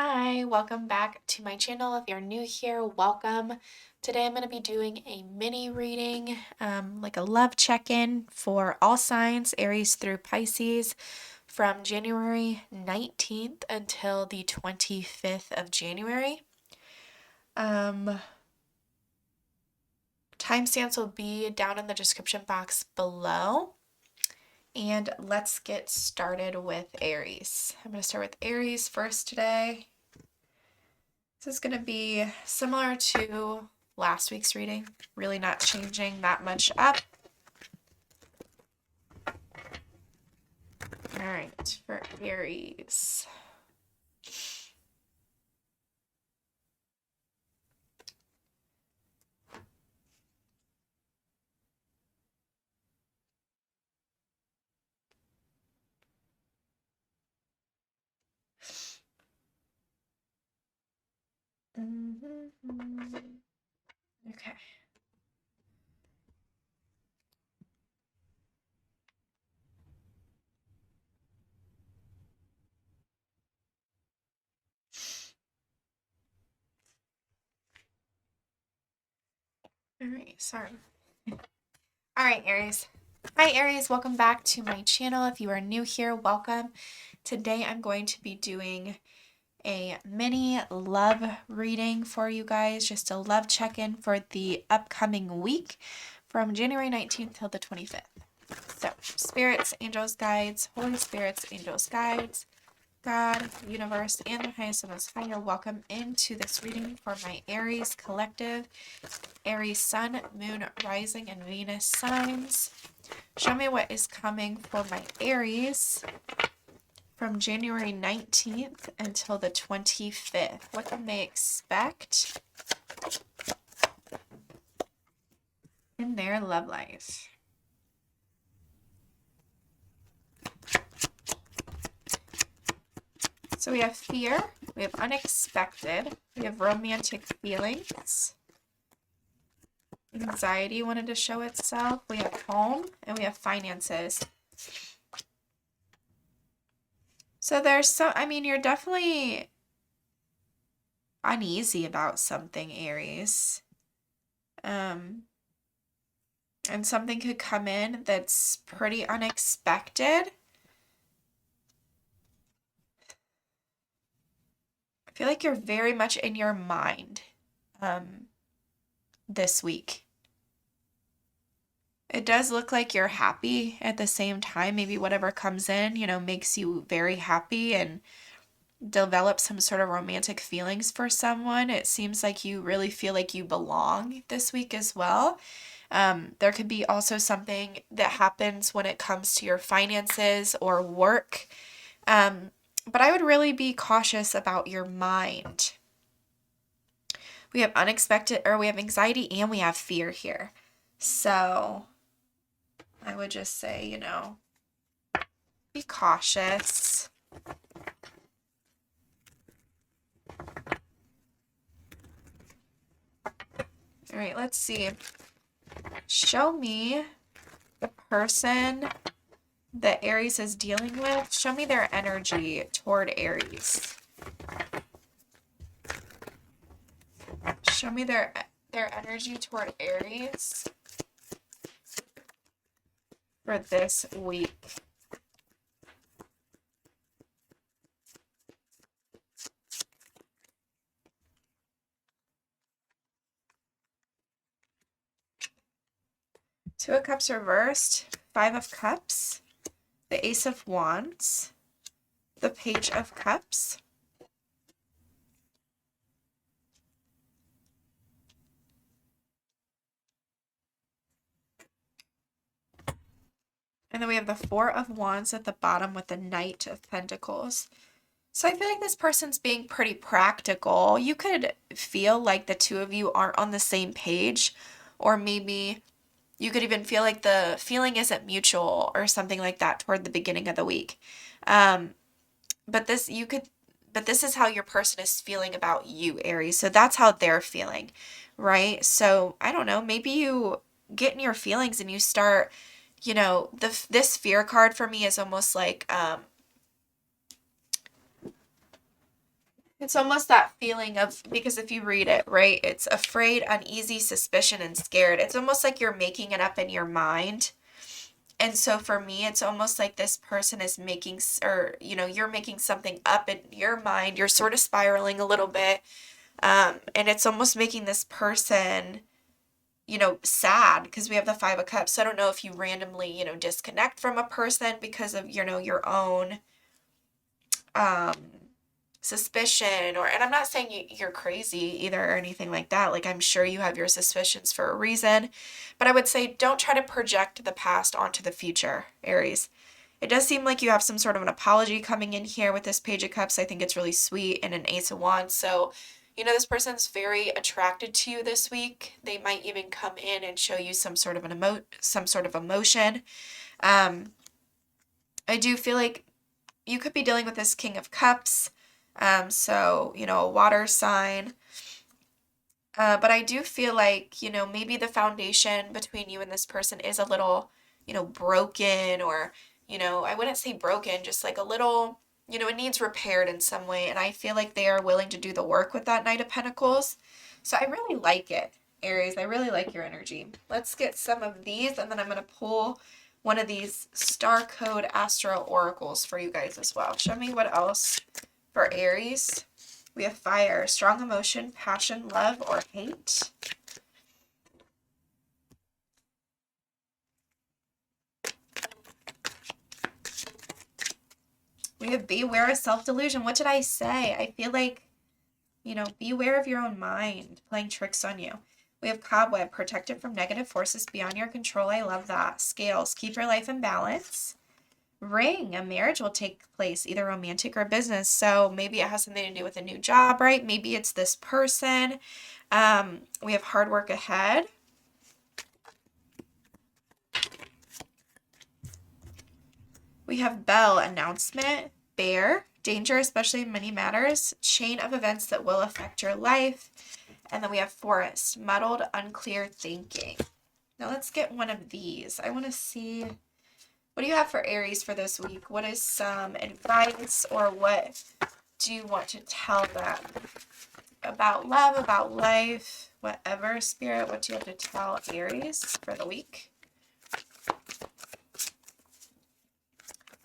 Hi, welcome back to my channel. If you're new here, welcome. Today I'm going to be doing a mini reading, like a love check-in for all signs, Aries through Pisces, from January 19th until the 25th of January. Timestamps will be down in the description box below. And let's get started with Aries. I'm going to start with Aries first today. This is going to be similar to last week's reading, really not changing that much up. All right, for Aries. Okay. All right, sorry. All right, Aries. Hi, Aries. Welcome back to my channel. If you are new here, welcome. Today I'm going to be doing a mini love reading for you guys, just a love check-in for the upcoming week from January 19th till the 25th. So, spirits, angels, guides, Holy Spirits, angels, guides, God, universe, and the highest and most high, you're welcome into this reading for my Aries collective, Aries sun, moon, rising, and Venus signs. Show me what is coming for my Aries from January 19th until the 25th. What can they expect in their love life? So we have fear, we have unexpected, we have romantic feelings, anxiety wanted to show itself, we have home, and we have finances. So there's you're definitely uneasy about something, Aries. And something could come in that's pretty unexpected. I feel like you're very much in your mind this week. It does look like you're happy at the same time. Maybe whatever comes in, makes you very happy and develop some sort of romantic feelings for someone. It seems like you really feel like you belong this week as well. There could be also something that happens when it comes to your finances or work. But I would really be cautious about your mind. We have we have anxiety and we have fear here. So I would just say, be cautious. All right, let's see. Show me the person that Aries is dealing with. Show me their energy toward Aries. Show me their energy toward Aries for this week. Two of Cups reversed, Five of Cups, the Ace of Wands, the Page of Cups, and then we have the Four of Wands at the bottom with the Knight of Pentacles. So I feel like this person's being pretty practical. You could feel like the two of you aren't on the same page, or maybe you could even feel like the feeling isn't mutual or something like that toward the beginning of the week. But this is how your person is feeling about you, Aries. So that's how they're feeling, right? So I don't know, maybe you get in your feelings and you start, this fear card for me is almost like It's almost that feeling of, because if you read it, right, it's afraid, uneasy, suspicion, and scared. It's almost like you're making it up in your mind. And so for me, it's almost like this person is making, or, you know, you're making something up in your mind. You're sort of spiraling a little bit. And it's almost making this person, you know, sad, because we have the Five of Cups. So I don't know if you randomly, you know, disconnect from a person because of, you know, your own suspicion, or, and I'm not saying you're crazy either or anything like that. Like, I'm sure you have your suspicions for a reason, but I would say don't try to project the past onto the future, Aries. It does seem like you have some sort of an apology coming in here with this Page of Cups. I think it's really sweet, and an Ace of Wands. So, you know, this person's very attracted to you this week. They might even come in and show you some sort of some sort of emotion. I do feel like you could be dealing with this King of Cups. So, you know, a water sign. But I do feel like, you know, maybe the foundation between you and this person is a little, you know, broken, or, you know, I wouldn't say broken, just like a little, you know, it needs repaired in some way. And I feel like they are willing to do the work with that Knight of Pentacles. So I really like it, Aries. I really like your energy. Let's get some of these, and then I'm going to pull one of these star code astro oracles for you guys as well. Show me what else for Aries. We have fire, strong emotion, passion, love, or hate. We have beware of self-delusion. What did I say? I feel like, you know, beware of your own mind playing tricks on you. We have cobweb, protected from negative forces beyond your control. I love that. Scales, keep your life in balance. Ring, a marriage will take place, either romantic or business. So maybe it has something to do with a new job, right? Maybe it's this person. We have hard work ahead. We have bell, announcement. Bear, danger, especially in money matters. Chain of events that will affect your life. And then we have forest, muddled, unclear thinking. Now let's get one of these. I want to see, what do you have for Aries for this week? What is some advice, or what do you want to tell them about love, about life, whatever? Spirit, what do you have to tell Aries for the week?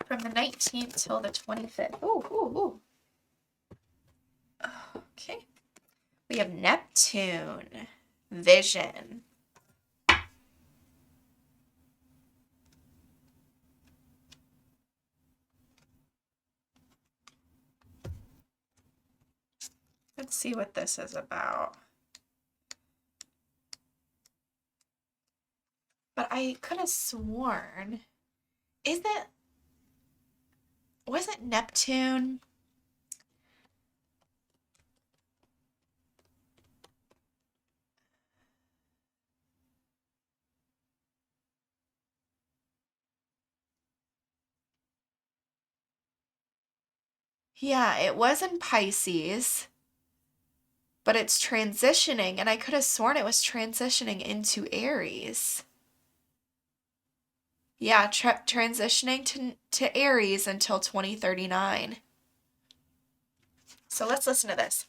From the 19th till the 25th. Ooh. Okay. We have Neptune, vision. Let's see what this is about. But I could have sworn, wasn't Neptune? Yeah, it was in Pisces, but it's transitioning, and I could have sworn it was transitioning into Aries. Yeah, transitioning to Aries until 2039. So let's listen to this.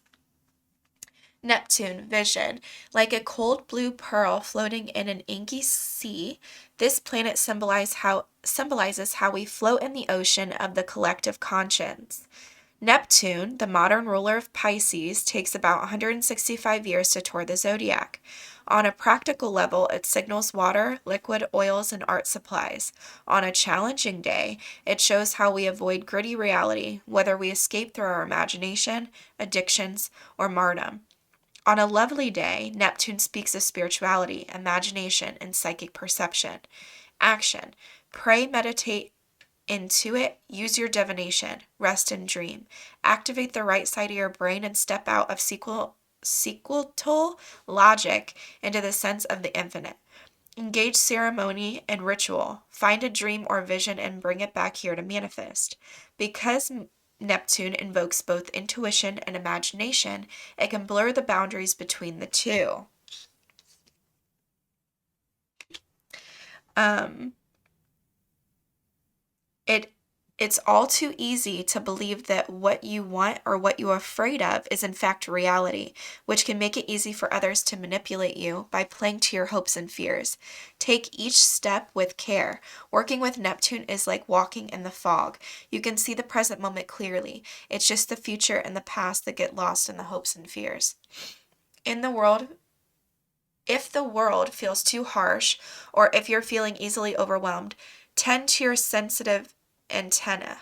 Neptune, vision. Like a cold blue pearl floating in an inky sea, this planet symbolizes how we float in the ocean of the collective conscience. Neptune, the modern ruler of Pisces, takes about 165 years to tour the zodiac. On a practical level, it signals water, liquid, oils, and art supplies. On a challenging day, it shows how we avoid gritty reality, whether we escape through our imagination, addictions, or martyrdom. On a lovely day, Neptune speaks of spirituality, imagination, and psychic perception. Action. Pray, meditate, intuit, use your divination, rest and dream. Activate the right side of your brain and step out of sequential logic into the sense of the infinite. Engage ceremony and ritual. Find a dream or vision and bring it back here to manifest. Because Neptune invokes both intuition and imagination, it can blur the boundaries between the two. It It's all too easy to believe that what you want or what you're afraid of is in fact reality, which can make it easy for others to manipulate you by playing to your hopes and fears. Take each step with care. Working with Neptune is like walking in the fog. You can see the present moment clearly. It's just the future and the past that get lost in the hopes and fears. In the world, if the world feels too harsh, or if you're feeling easily overwhelmed, tend to your sensitive antenna.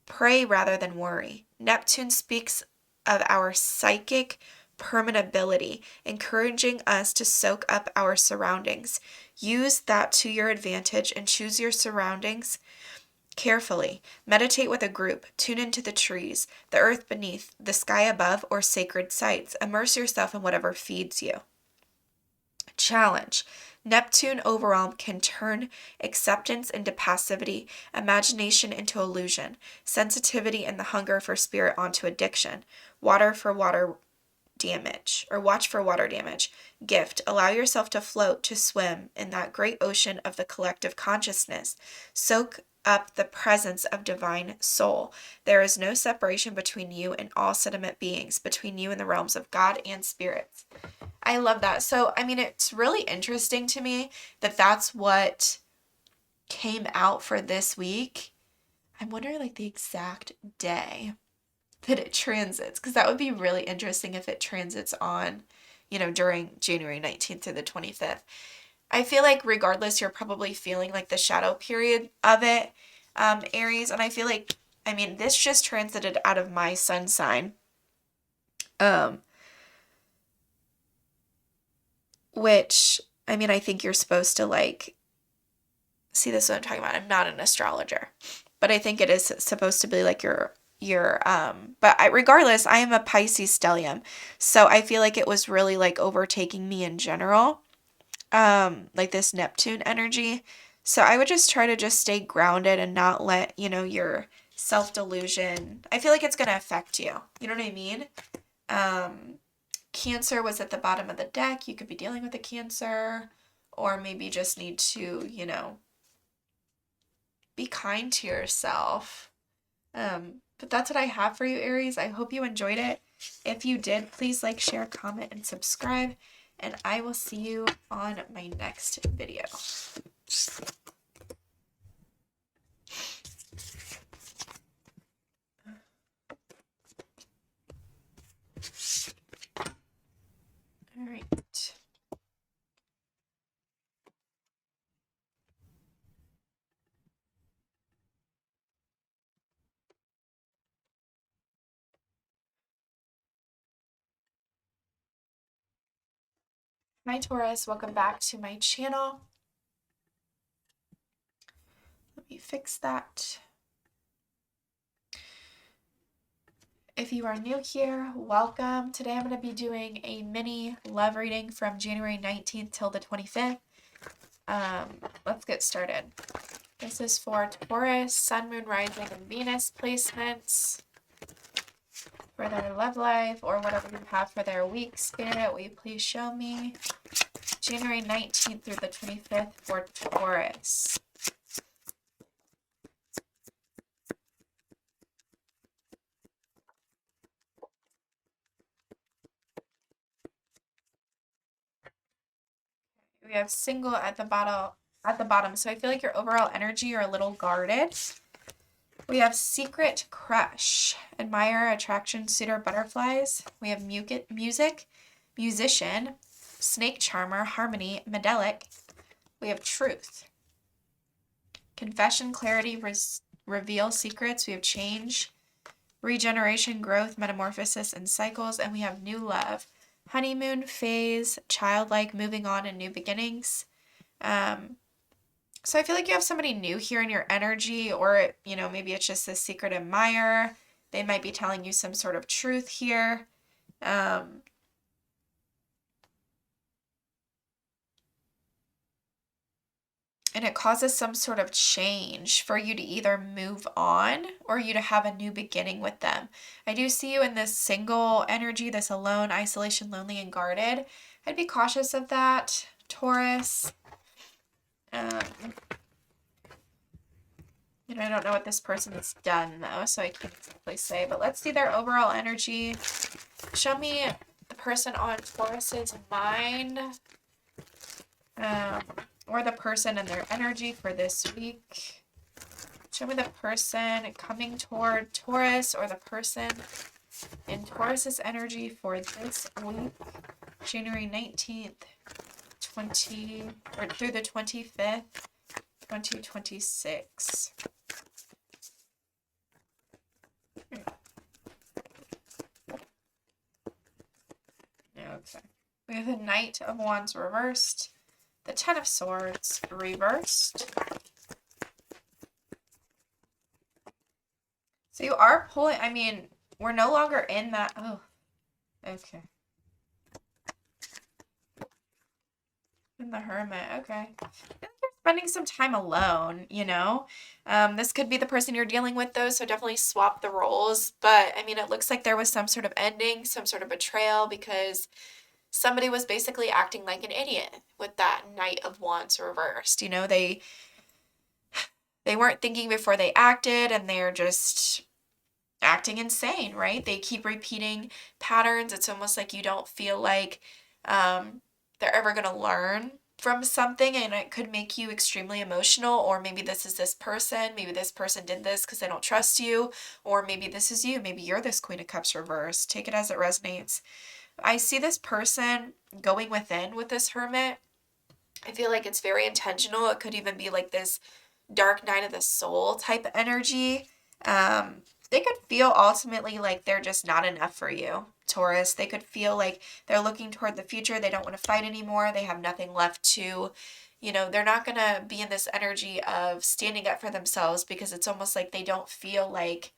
Pray rather than worry. Neptune speaks of our psychic permeability, encouraging us to soak up our surroundings. Use that to your advantage and choose your surroundings carefully. Meditate with a group. Tune into the trees, the earth beneath, the sky above, or sacred sites. Immerse yourself in whatever feeds you. Challenge. Neptune overwhelm can turn acceptance into passivity, imagination into illusion, sensitivity and the hunger for spirit onto addiction. Watch for water damage. Gift. Allow yourself to float, to swim in that great ocean of the collective consciousness. Soak up the presence of divine soul. There is no separation between you and all sentient beings, between you and the realms of God and spirits. I love that. So, I mean, it's really interesting to me that that's what came out for this week. I'm wondering like the exact day that it transits, because that would be really interesting if it transits on, during January 19th to the 25th. I feel like regardless, you're probably feeling like the shadow period of it, Aries. And I feel like, I mean, this just transited out of my sun sign. Which, I mean, I think you're supposed to like, see, this is what I'm talking about. I'm not an astrologer, but I think it is supposed to be like regardless, I am a Pisces stellium. So I feel like it was really like overtaking me in general. Like this Neptune energy. So I would just try to just stay grounded and not let, your self-delusion, I feel like it's going to affect you. You know what I mean? Cancer was at the bottom of the deck. You could be dealing with a Cancer, or maybe just need to, be kind to yourself. But that's what I have for you, Aries. I hope you enjoyed it. If you did, please like, share, comment, and subscribe. And I will see you on my next video. All right. Hi, Taurus. Welcome back to my channel. Let me fix that. If you are new here, welcome. Today I'm going to be doing a mini love reading from January 19th till the 25th. Let's get started. This is for Taurus, Sun, Moon, Rising, and Venus placements for their love life or whatever you have for their week. Spirit, will you please show me January 19th through the 25th for Taurus? We have single at the bottom. So I feel like your overall energy, you're a little guarded. We have secret crush, admire, attraction, suitor, butterflies. We have music, musician, snake charmer, harmony, medallic. We have truth, confession, clarity, reveal secrets. We have change, regeneration, growth, metamorphosis, and cycles. And we have new love, honeymoon phase, childlike, moving on, and new beginnings. So I feel like you have somebody new here in your energy, or, maybe it's just a secret admirer. They might be telling you some sort of truth here. And it causes some sort of change for you to either move on or you to have a new beginning with them. I do see you in this single energy, this alone, isolation, lonely, and guarded. I'd be cautious of that, Taurus. I don't know what this person's done, though, so I can't exactly say. But let's see their overall energy. Show me the person on Taurus's mind. Or the person and their energy for this week. Show me the person coming toward Taurus or the person in Taurus's energy for this week. January 19th, through the 25th, 2026. Okay. We have the Knight of Wands reversed, the Ten of Swords reversed. So you are pulling, I mean, we're no longer in that, oh, okay. In the Hermit, okay. I think you're spending some time alone, you know? This could be the person you're dealing with, though, so definitely swap the roles. But, I mean, it looks like there was some sort of ending, some sort of betrayal, because somebody was basically acting like an idiot with that Knight of Wands reversed. You know, they weren't thinking before they acted, and they're just acting insane, right? They keep repeating patterns. It's almost like you don't feel like they're ever going to learn from something, and it could make you extremely emotional. Or maybe this is this person. Maybe this person did this because they don't trust you. Or maybe this is you. Maybe you're this Queen of Cups reversed. Take it as it resonates. I see this person going within with this Hermit. I feel like it's very intentional. It could even be like this dark night of the soul type energy. They could feel ultimately like they're just not enough for you, Taurus. They could feel like they're looking toward the future. They don't want to fight anymore. They have nothing left to, they're not going to be in this energy of standing up for themselves, because it's almost like they don't feel like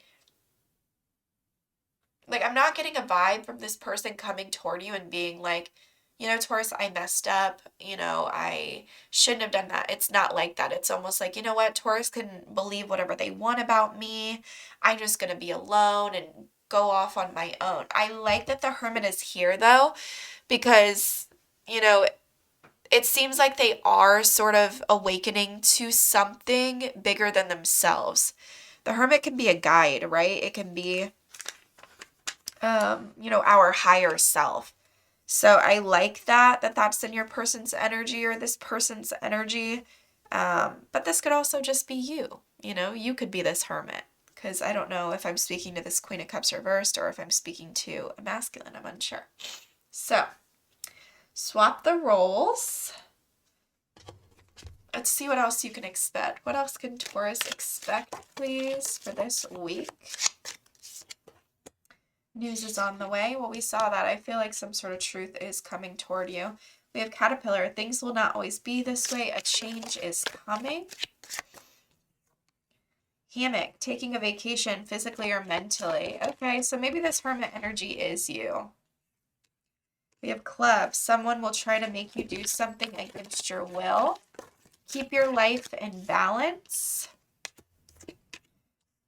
I'm not getting a vibe from this person coming toward you and being like, Taurus, I messed up. I shouldn't have done that. It's not like that. It's almost like, you know what? Taurus can believe whatever they want about me. I'm just going to be alone and go off on my own. I like that the Hermit is here, though, because, it seems like they are sort of awakening to something bigger than themselves. The Hermit can be a guide, right? It can be, our higher self. So I like that's in your person's energy or this person's energy. But this could also just be you. You could be this Hermit, because I don't know if I'm speaking to this Queen of Cups reversed or if I'm speaking to a masculine. I'm unsure. So swap the roles. Let's see what else you can expect. What else can Taurus expect, please, for this week? News is on the way. Well, we saw that. I feel like some sort of truth is coming toward you. We have Caterpillar. Things will not always be this way. A change is coming. Hammock. Taking a vacation physically or mentally. Okay, so maybe this Hermit energy is you. We have Club. Someone will try to make you do something against your will. Keep your life in balance.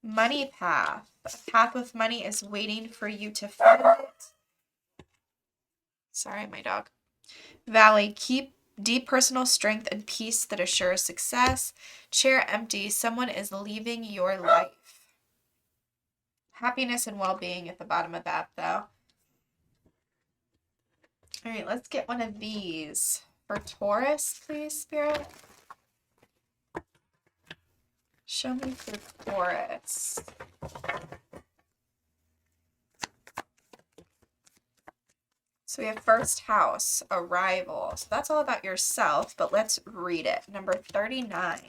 Money path. A path with money is waiting for you to find it. Sorry, my dog. Valley. Keep deep personal strength and peace that assures success. Chair empty. Someone is leaving your life. Happiness and well-being at the bottom of that, though. All right, let's get one of these for Taurus, please, Spirit. Show me for Taurus. So we have first house, arrival. So that's all about yourself, but let's read it. Number 39.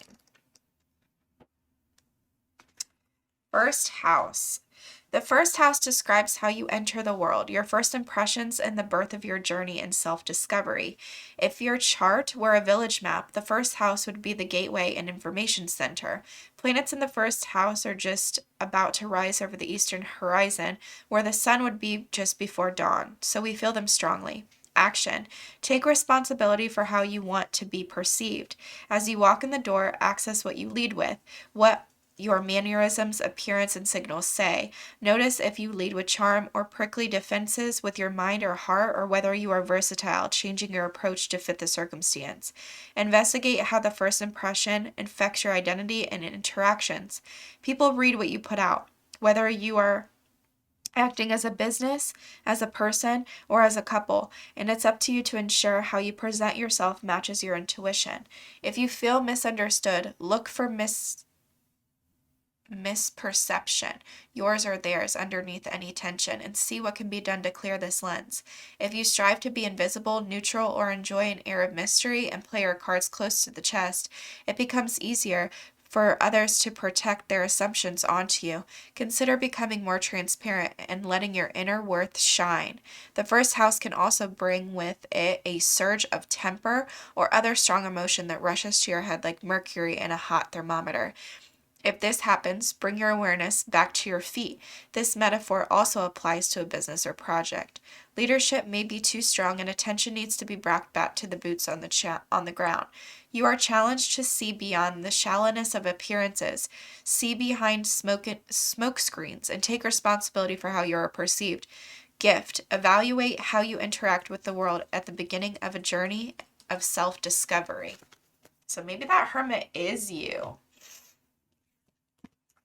First house. The first house describes how you enter the world, your first impressions, and the birth of your journey in self-discovery. If your chart were a village map, the first house would be the gateway and information center. Planets in the first house are just about to rise over the eastern horizon, where the sun would be just before dawn, so we feel them strongly. Action. Take responsibility for how you want to be perceived. As you walk in the door, access what you lead with. What your mannerisms, appearance, and signals say. Notice if you lead with charm or prickly defenses with your mind or heart, or whether you are versatile, changing your approach to fit the circumstance. Investigate how the first impression affects your identity and interactions. People read what you put out, whether you are acting as a business, as a person, or as a couple, and it's up to you to ensure how you present yourself matches your intuition. If you feel misunderstood, look for misperception, yours or theirs, underneath any tension, and see what can be done to clear this lens. If you strive to be invisible, neutral, or enjoy an air of mystery and play your cards close to the chest, it becomes easier for others to protect their assumptions onto you. Consider becoming more transparent and letting your inner worth shine. The first house can also bring with it a surge of temper or other strong emotion that rushes to your head like mercury in a hot thermometer. If this happens, bring your awareness back to your feet. This metaphor also applies to a business or project. Leadership may be too strong and attention needs to be brought back to the boots on the ground. You are challenged to see beyond the shallowness of appearances, see behind smoke screens, and take responsibility for how you are perceived. Gift. Evaluate how you interact with the world at the beginning of a journey of self-discovery. So maybe that hermit is you.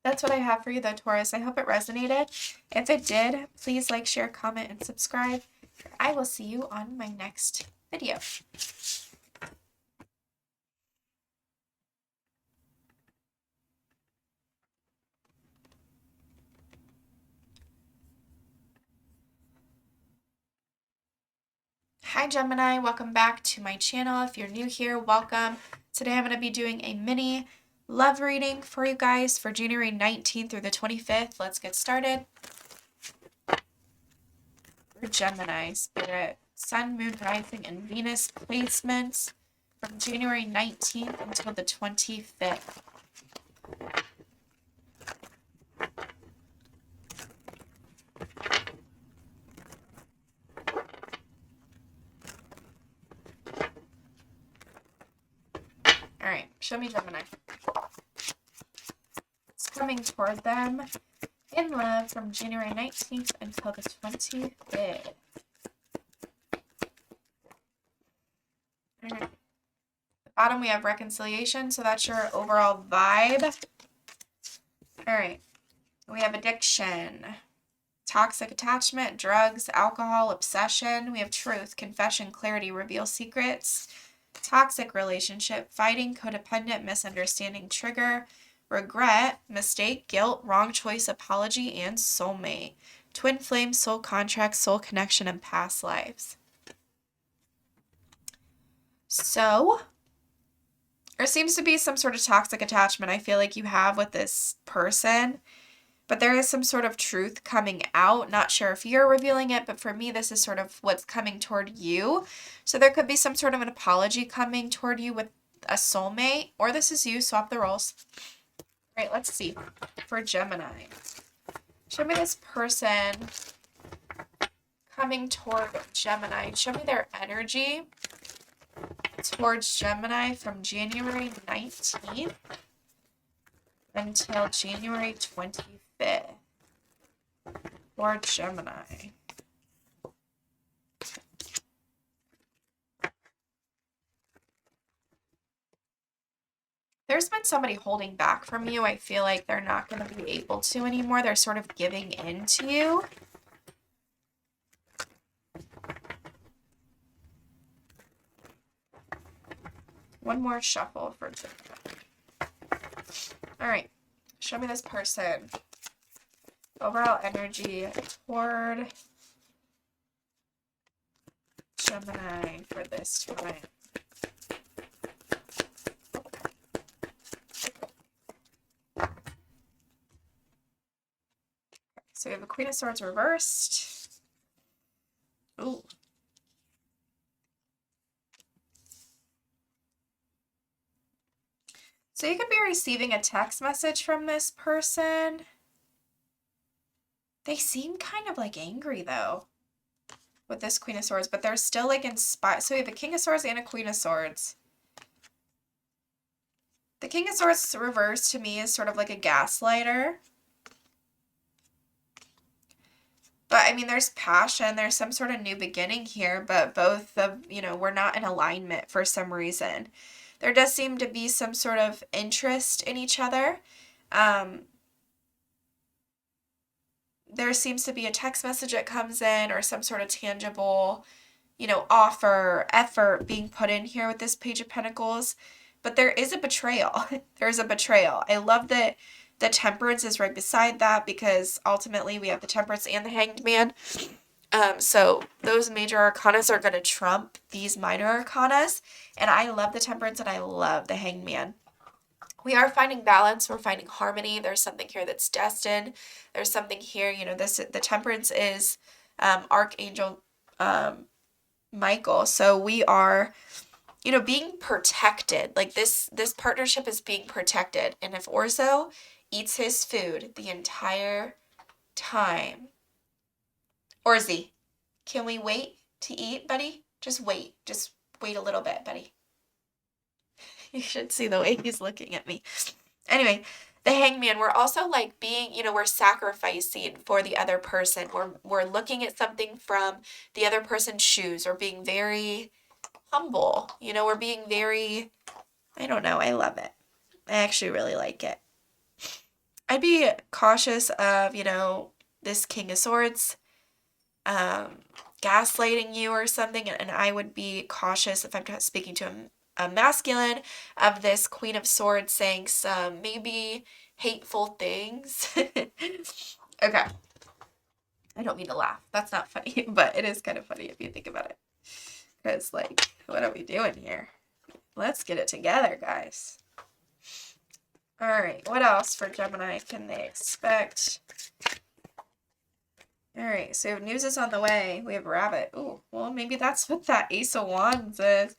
That's what I have for you though, Taurus. I hope it resonated. If it did, please like, share, comment, and subscribe. I will see you on my next video. Hi Gemini, welcome back to my channel. If you're new here, welcome. Today I'm going to be doing a mini love reading for you guys for January 19th through the 25th. Let's get started. For Gemini, Spirit, Sun, Moon, Rising, and Venus placements from January 19th until the 25th. All right, show me Gemini. It's coming toward them in love from January 19th until the 25th. All right. At the bottom we have reconciliation, so that's your overall vibe. All right. We have addiction, toxic attachment, drugs, alcohol, obsession. We have truth, confession, clarity, reveal secrets. Toxic relationship, fighting, codependent, misunderstanding, trigger, regret, mistake, guilt, wrong choice, apology, and soulmate. Twin flame, soul contract, soul connection, and past lives. So, there seems to be some sort of toxic attachment I feel like you have with this person. But there is some sort of truth coming out. Not sure if you're revealing it, but for me, this is sort of what's coming toward you. So there could be some sort of an apology coming toward you with a soulmate, or this is you. Swap the roles. All right, let's see. For Gemini, show me this person coming toward Gemini. Show me their energy towards Gemini from January 19th until January 25th. For Gemini. There's been somebody holding back from you. I feel like they're not going to be able to anymore. They're sort of giving in to you. One more shuffle for Gemini. All right. Show me this person. Overall energy toward Gemini for this time. So we have a Queen of Swords reversed. Ooh. So you could be receiving a text message from this person. They seem kind of like angry though with this Queen of Swords, but they're still like inspired. So we have a King of Swords and a Queen of Swords. The King of Swords reversed to me is sort of like a gaslighter. But I mean, there's passion, there's some sort of new beginning here, but both of, we're not in alignment for some reason. There does seem to be some sort of interest in each other. There seems to be a text message that comes in or some sort of tangible, offer, effort being put in here with this Page of Pentacles. But there is a betrayal. There's a betrayal. I love that the Temperance is right beside that, because ultimately we have the Temperance and the Hanged Man. So those major arcanas are going to trump these minor arcanas. And I love the Temperance and I love the Hanged Man. We are finding balance. We're finding harmony. There's something here that's destined. There's something here, the Temperance is Archangel Michael. So we are, being protected. Like this partnership is being protected. And if Orzo eats his food the entire time. Orzi, can we wait to eat, buddy? Just wait. Just wait a little bit, buddy. You should see the way he's looking at me. Anyway, the Hangman, we're also like being, we're sacrificing for the other person. We're looking at something from the other person's shoes. We're being very humble. We're being very, I don't know. I love it. I actually really like it. I'd be cautious of, this King of Swords gaslighting you or something. And I would be cautious if I'm speaking to a masculine of this Queen of Swords saying some maybe hateful things. Okay. I don't mean to laugh. That's not funny, but it is kind of funny if you think about it. Because, like, what are we doing here? Let's get it together, guys. All right. What else for Gemini can they expect? All right. So news is on the way. We have Rabbit. Ooh, well, maybe that's what that Ace of Wands is.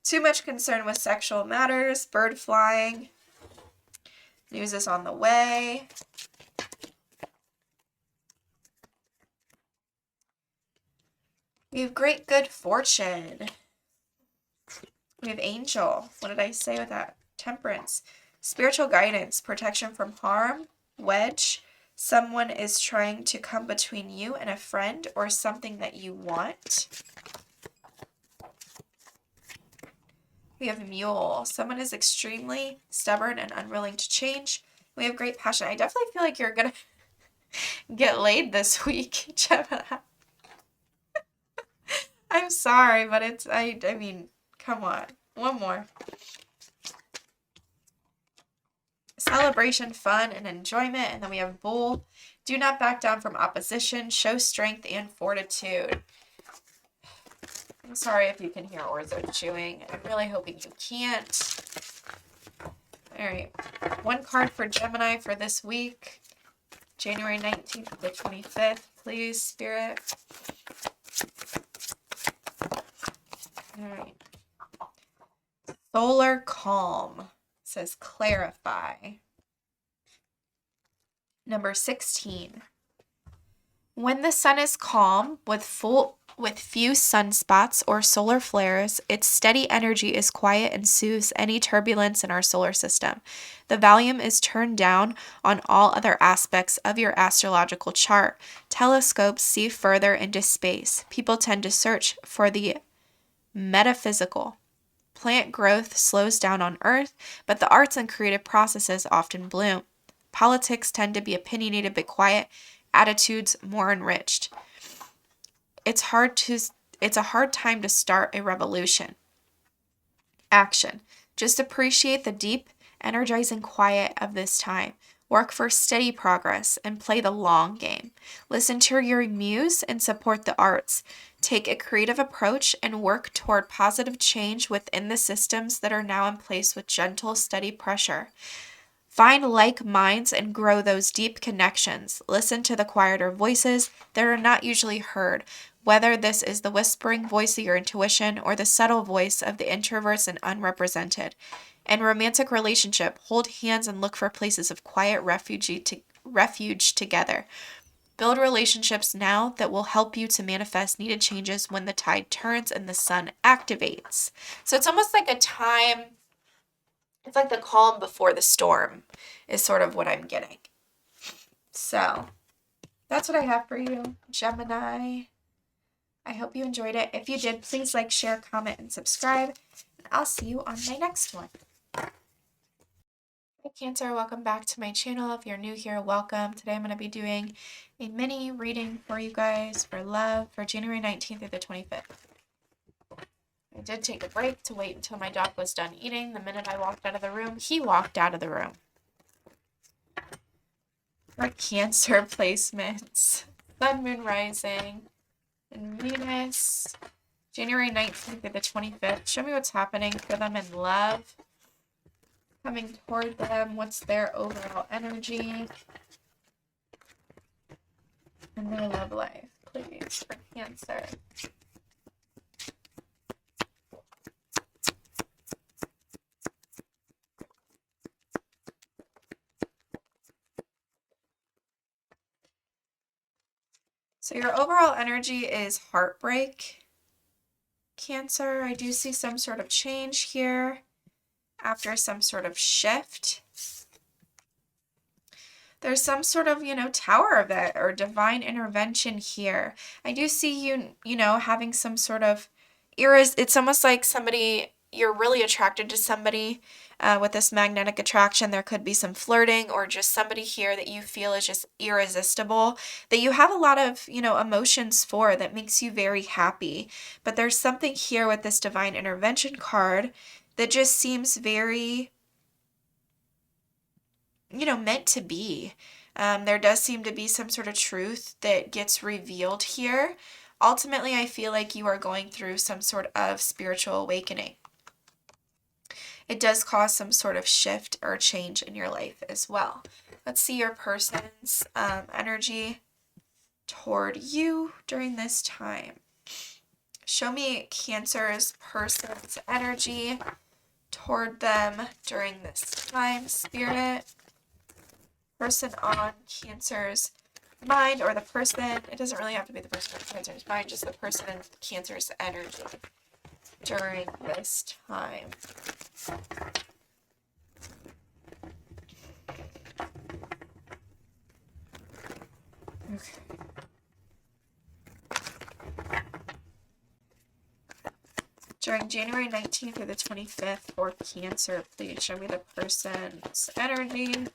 Too much concern with sexual matters. Bird flying. News is on the way. We have great good fortune. We have Angel. What did I say with that? Temperance. Spiritual guidance. Protection from harm. Wedge. Someone is trying to come between you and a friend or something that you want. We have Mule. Someone is extremely stubborn and unwilling to change. We have great passion. I definitely feel like you're going to get laid this week, Gemini. I'm sorry, but it's, I mean, come on. One more. Celebration, fun, and enjoyment. And then we have Bull. Do not back down from opposition. Show strength and fortitude. I'm sorry if you can hear Orzo chewing. I'm really hoping you can't. All right. One card for Gemini for this week. January 19th to the 25th. Please, Spirit. All right. Solar calm. Says clarify. Number 16. When the sun is calm with few sunspots or solar flares, its steady energy is quiet and soothes any turbulence in our solar system. The volume is turned down on all other aspects of your astrological chart. Telescopes see further into space. People tend to search for the metaphysical. Plant growth slows down on Earth, but the arts and creative processes often bloom. Politics tend to be opinionated but quiet, attitudes more enriched. It's a hard time to start a revolution. Action. Just appreciate the deep, energizing quiet of this time. Work for steady progress and play the long game. Listen to your muse and support the arts. Take a creative approach and work toward positive change within the systems that are now in place with gentle, steady pressure. Find like minds and grow those deep connections. Listen to the quieter voices that are not usually heard, whether this is the whispering voice of your intuition or the subtle voice of the introverts and unrepresented. In romantic relationship, hold hands and look for places of quiet refuge together. Build relationships now that will help you to manifest needed changes when the tide turns and the sun activates. So it's almost like a time It's like the calm before the storm is sort of what I'm getting. So that's what I have for you, Gemini. I hope you enjoyed it. If you did, please like, share, comment, and subscribe. And I'll see you on my next one. Hey Cancer, welcome back to my channel. If you're new here, welcome. Today I'm going to be doing a mini reading for you guys for love for January 19th through the 25th. I did take a break to wait until my dog was done eating. The minute I walked out of the room, he walked out of the room. For Cancer placements, Sun, Moon, Rising, and Venus, January 19th through the 25th. Show me what's happening for them in love. Coming toward them, what's their overall energy in their love life, please, for Cancer. So your overall energy is heartbreak, Cancer. I do see some sort of change here after some sort of shift. There's some sort of, tower event or divine intervention here. I do see you, having some sort of it's almost like somebody, you're really attracted to somebody with this magnetic attraction. There could be some flirting or just somebody here that you feel is just irresistible, that you have a lot of, emotions for, that makes you very happy. But there's something here with this divine intervention card that just seems very, meant to be. There does seem to be some sort of truth that gets revealed here. Ultimately, I feel like you are going through some sort of spiritual awakening. It does cause some sort of shift or change in your life as well. Let's see your person's energy toward you during this time. Show me Cancer's person's energy toward them during this time, Spirit. Person on Cancer's mind, or the person, it doesn't really have to be the person on Cancer's mind, just the person in Cancer's energy during this time. Okay. During January 19th through the 25th for Cancer, please show me the person's energy.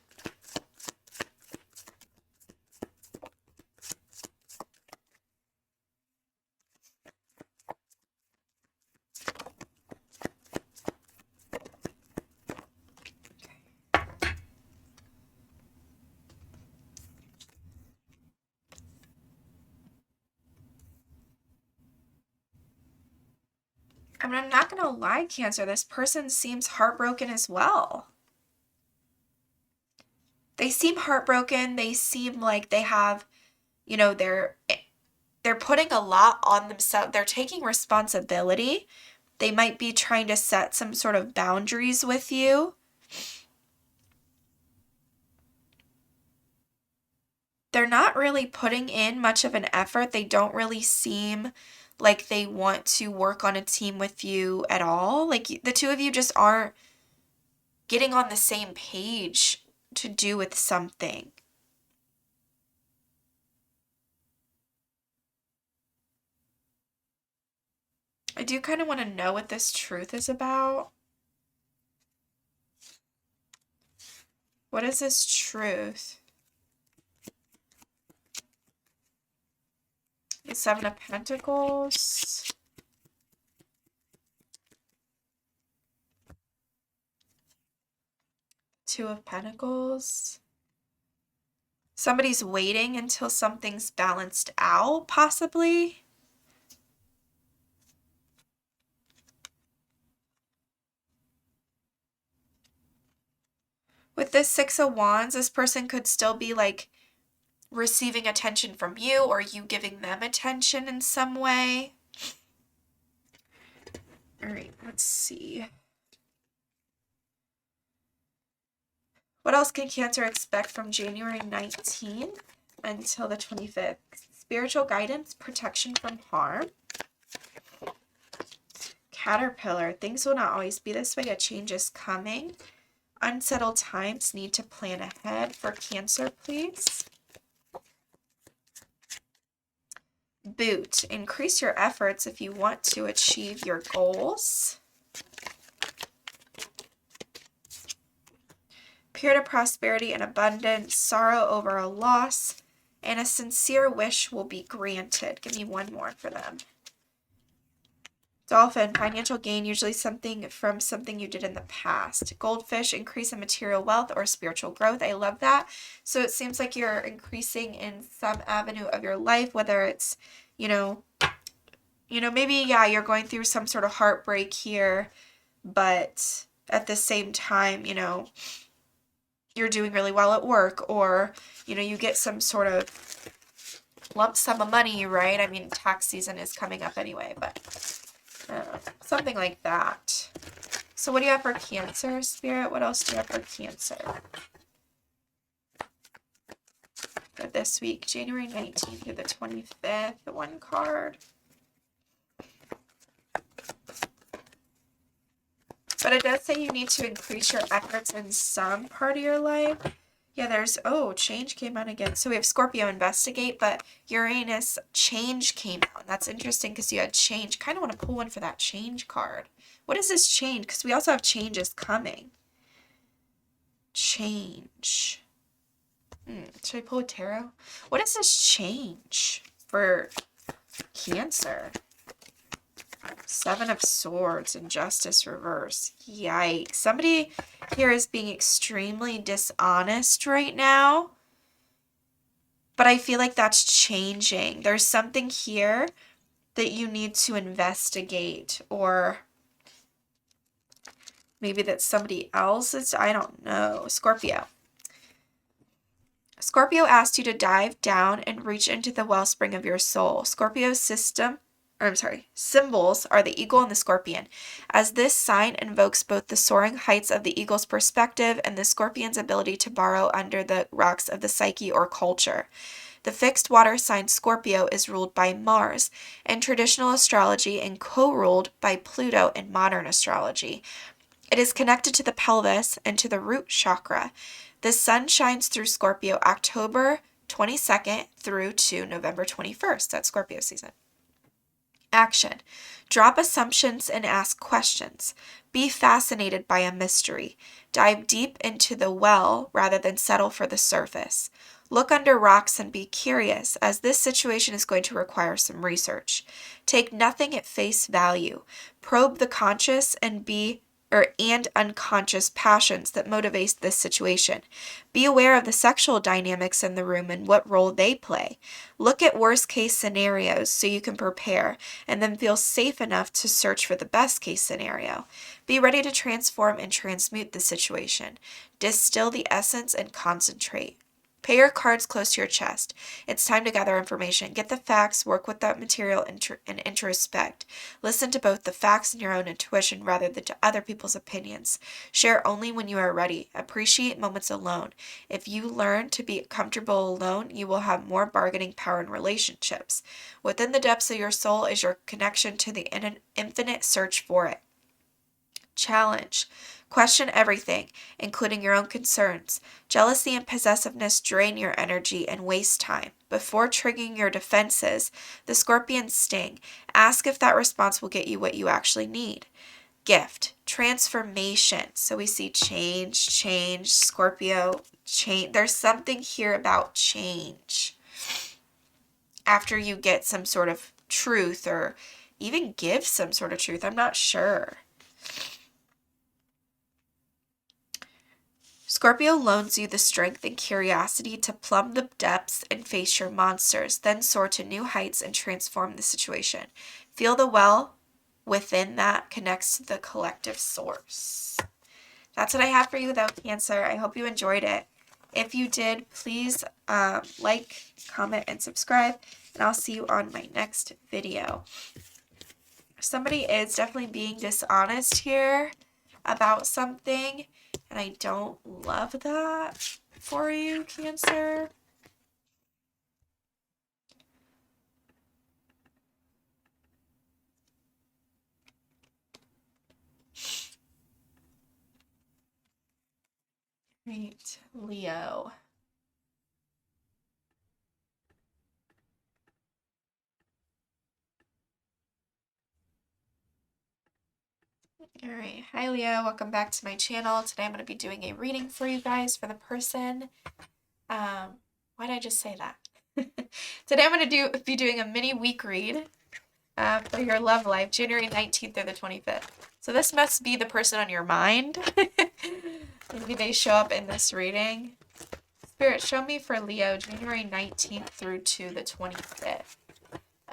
I mean, I'm not going to lie, Cancer. This person seems heartbroken as well. They seem heartbroken. They seem like they have, they're putting a lot on themselves. They're taking responsibility. They might be trying to set some sort of boundaries with you. They're not really putting in much of an effort. They don't really seem like they want to work on a team with you at all. Like the two of you just aren't getting on the same page to do with something. I do kind of want to know what this truth is about. What is this truth? The Seven of Pentacles. Two of Pentacles. Somebody's waiting until something's balanced out, possibly. With this Six of Wands, this person could still be like receiving attention from you, or you giving them attention in some way. All right, let's see. What else can Cancer expect from January 19th until the 25th? Spiritual guidance, protection from harm. Caterpillar, things will not always be this way. A change is coming. unsettled times, need to plan ahead for Cancer, please. Boot, increase your efforts if you want to achieve your goals. Period of prosperity and abundance, sorrow over a loss, and a sincere wish will be granted. Give me one more for them. Dolphin, financial gain, usually something from something you did in the past. Goldfish, increase in material wealth or spiritual growth. I love that. So it seems like you're increasing in some avenue of your life, whether it's, maybe, yeah, you're going through some sort of heartbreak here, but at the same time, you're doing really well at work, or, you get some sort of lump sum of money, right? I mean, tax season is coming up anyway, but something like that. So what do you have for Cancer, Spirit? What else do you have for Cancer for this week, January 19th through the 25th? One card. But it does say you need to increase your efforts in some part of your life. Yeah, there's, change came out again. So we have Scorpio, investigate, but Uranus, change came out. That's interesting because you had change. Kind of want to pull one for that change card. What is this change? Because we also have changes coming. Change. Should I pull a tarot? What is this change for Cancer? Seven of Swords and Justice reverse. Yikes. Somebody here is being extremely dishonest right now. But I feel like that's changing. There's something here that you need to investigate, or maybe that somebody else is, I don't know. Scorpio. Scorpio asked you to dive down and reach into the wellspring of your soul. Scorpio's symbols are the eagle and the scorpion, as this sign invokes both the soaring heights of the eagle's perspective and the scorpion's ability to burrow under the rocks of the psyche or culture. The fixed water sign Scorpio is ruled by Mars in traditional astrology and co-ruled by Pluto in modern astrology. It is connected to the pelvis and to the root chakra. The sun shines through Scorpio October 22nd through to November 21st. That's Scorpio season. Action. Drop assumptions and ask questions. Be fascinated by a mystery. Dive deep into the well rather than settle for the surface. Look under rocks and be curious, as this situation is going to require some research. Take nothing at face value. Probe the conscious and unconscious passions that motivate this situation. Be aware of the sexual dynamics in the room and what role they play. Look at worst case scenarios so you can prepare, and then feel safe enough to search for the best case scenario. Be ready to transform and transmute the situation. Distill the essence and concentrate. Pay your cards close to your chest. It's time to gather information. Get the facts, work with that material, and introspect. Listen to both the facts and your own intuition rather than to other people's opinions. Share only when you are ready. Appreciate moments alone. If you learn to be comfortable alone, you will have more bargaining power in relationships. Within the depths of your soul is your connection to the infinite search for it. Challenge. Question everything, including your own concerns. Jealousy and possessiveness drain your energy and waste time. Before triggering your defenses, the scorpion's sting. Ask if that response will get you what you actually need. Gift. Transformation. So we see change, Scorpio, change. There's something here about change. After you get some sort of truth, or even give some sort of truth, I'm not sure. Scorpio loans you the strength and curiosity to plumb the depths and face your monsters, then soar to new heights and transform the situation. Feel the well within that connects to the collective source. That's what I have for you, though, Cancer. I hope you enjoyed it. If you did, please like, comment, and subscribe, and I'll see you on my next video. Somebody is definitely being dishonest here about something, and I don't love that for you, Cancer. Right, Leo. All right, hi Leo, welcome back to my channel. Today I'm going to be doing a reading for you guys for the person. Why did I just say that? Today I'm going to be doing a mini week read for your love life, January 19th through the 25th. So this must be the person on your mind. Maybe they show up in this reading. Spirit, show me for Leo, January 19th through to the 25th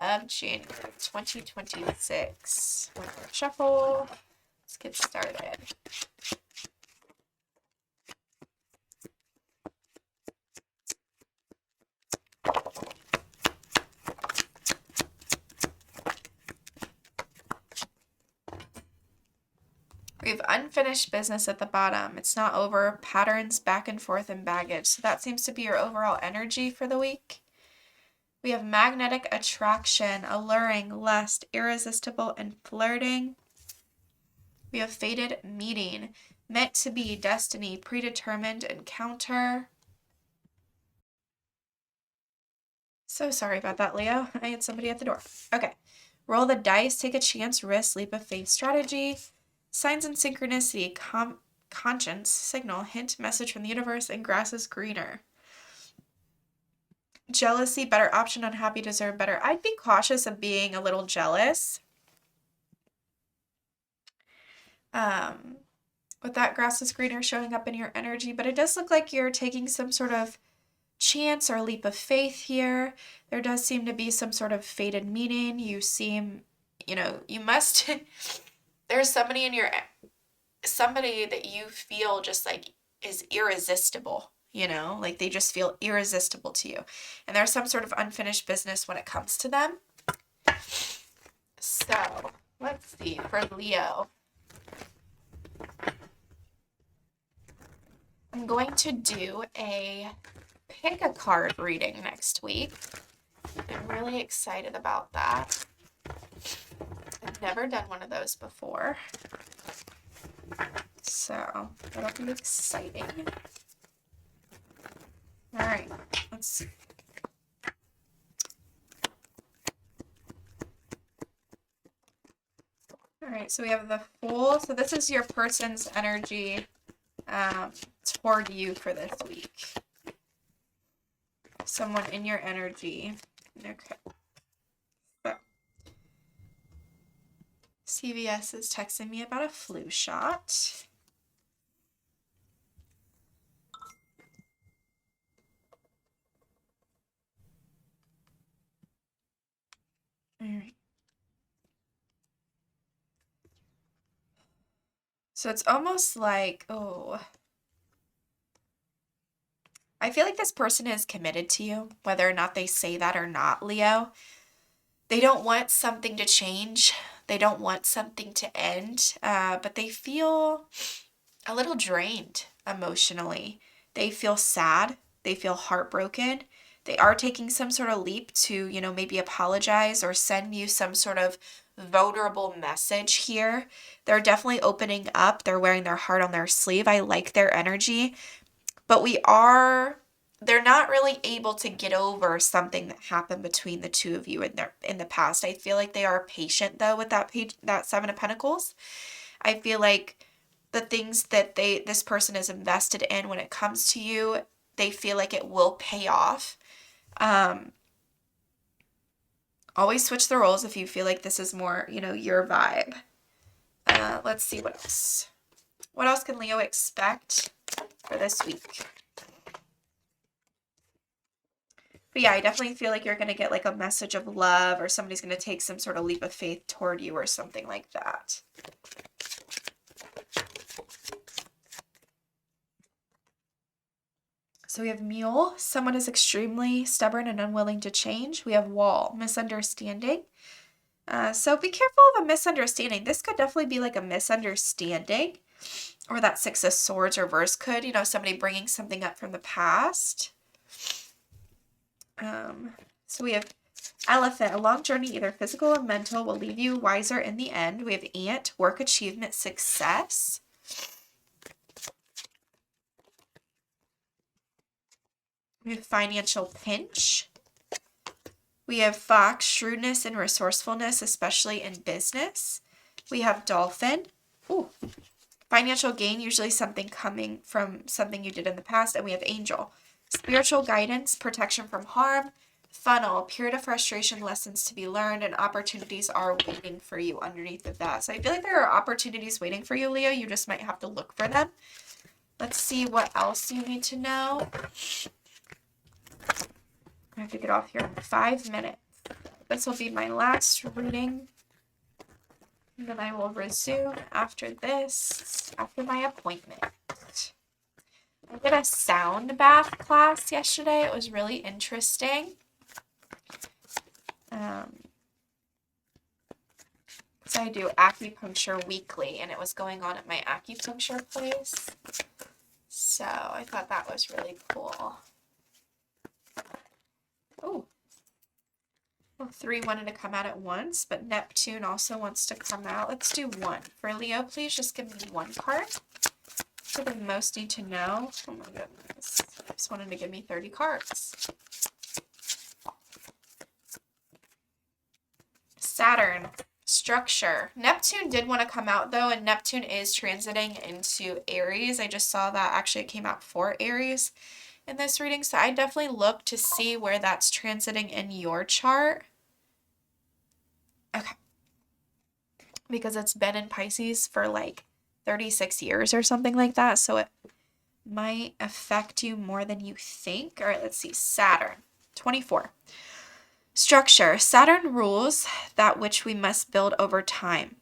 of January 2026. One more shuffle. Let's get started. We have unfinished business at the bottom. It's not over. Patterns, back and forth, and baggage. So that seems to be your overall energy for the week. We have magnetic attraction, alluring, lust, irresistible, and flirting. We have fated meeting, meant to be, destiny, predetermined, encounter. So sorry about that, Leo. I had somebody at the door. Okay. Roll the dice, take a chance, risk, leap of faith strategy. Signs and synchronicity, conscience, signal, hint, message from the universe, and grass is greener. Jealousy, better option, unhappy, deserve better. I'd be cautious of being a little jealous. With that grass is greener showing up in your energy, but it does look like you're taking some sort of chance or leap of faith here. There does seem to be some sort of fated meaning. You seem, you must... There's somebody that you feel just like is irresistible, like they just feel irresistible to you. And there's some sort of unfinished business when it comes to them. So let's see for Leo. I'm going to do a pick a card reading next week. I'm really excited about that. I've never done one of those before. So, that'll be exciting. All right, let's see. All right, so we have the Fool. So this is your person's energy toward you for this week. Someone in your energy. Okay. CVS is texting me about a flu shot. All right. So it's almost like, I feel like this person is committed to you, whether or not they say that or not, Leo. They don't want something to change. They don't want something to end, but they feel a little drained emotionally. They feel sad. They feel heartbroken. They are taking some sort of leap to, maybe apologize or send you some sort of vulnerable message here. They're definitely opening up. They're wearing their heart on their sleeve. I like their energy, but they're not really able to get over something that happened between the two of you in the past. I feel like they are patient though with that Seven of Pentacles. I feel like the things that this person is invested in when it comes to you, they feel like it will pay off. Always switch the roles if you feel like this is more, your vibe. Let's see what else. What else can Leo expect for this week? But yeah, I definitely feel like you're going to get like a message of love, or somebody's going to take some sort of leap of faith toward you or something like that. So we have Mule. Someone is extremely stubborn and unwilling to change. We have Wall. Misunderstanding. So be careful of a misunderstanding. This could definitely be like a misunderstanding. Or that Six of Swords reverse could, somebody bringing something up from the past. So we have Elephant. A long journey, either physical or mental, will leave you wiser in the end. We have Ant. Work, achievement, success. We have financial pinch. We have fox, shrewdness and resourcefulness, especially in business. We have dolphin. Ooh. Financial gain, usually something coming from something you did in the past. And we have angel. Spiritual guidance, protection from harm. Funnel, period of frustration, lessons to be learned, and opportunities are waiting for you underneath of that. So I feel like there are opportunities waiting for you, Leo. You just might have to look for them. Let's see what else you need to know. I have to get off here in 5 minutes. This will be my last reading. And then I will resume after this, after my appointment. I did a sound bath class yesterday. It was really interesting. So I do acupuncture weekly, and it was going on at my acupuncture place. So I thought that was really cool. Oh, well, 3 wanted to come out at once, but Neptune also wants to come out. Let's do 1. For Leo, please just give me 1 card. For the most need to know. Oh my goodness. I just wanted to give me 30 cards. Saturn. Structure. Neptune did want to come out though, and Neptune is transiting into Aries. I just saw that actually it came out for Aries in this reading, so I definitely look to see where that's transiting in your chart. Okay. Because it's been in Pisces for like 36 years or something like that, so it might affect you more than you think. All right, let's see. Saturn. 24. Structure. Saturn rules that which we must build over time.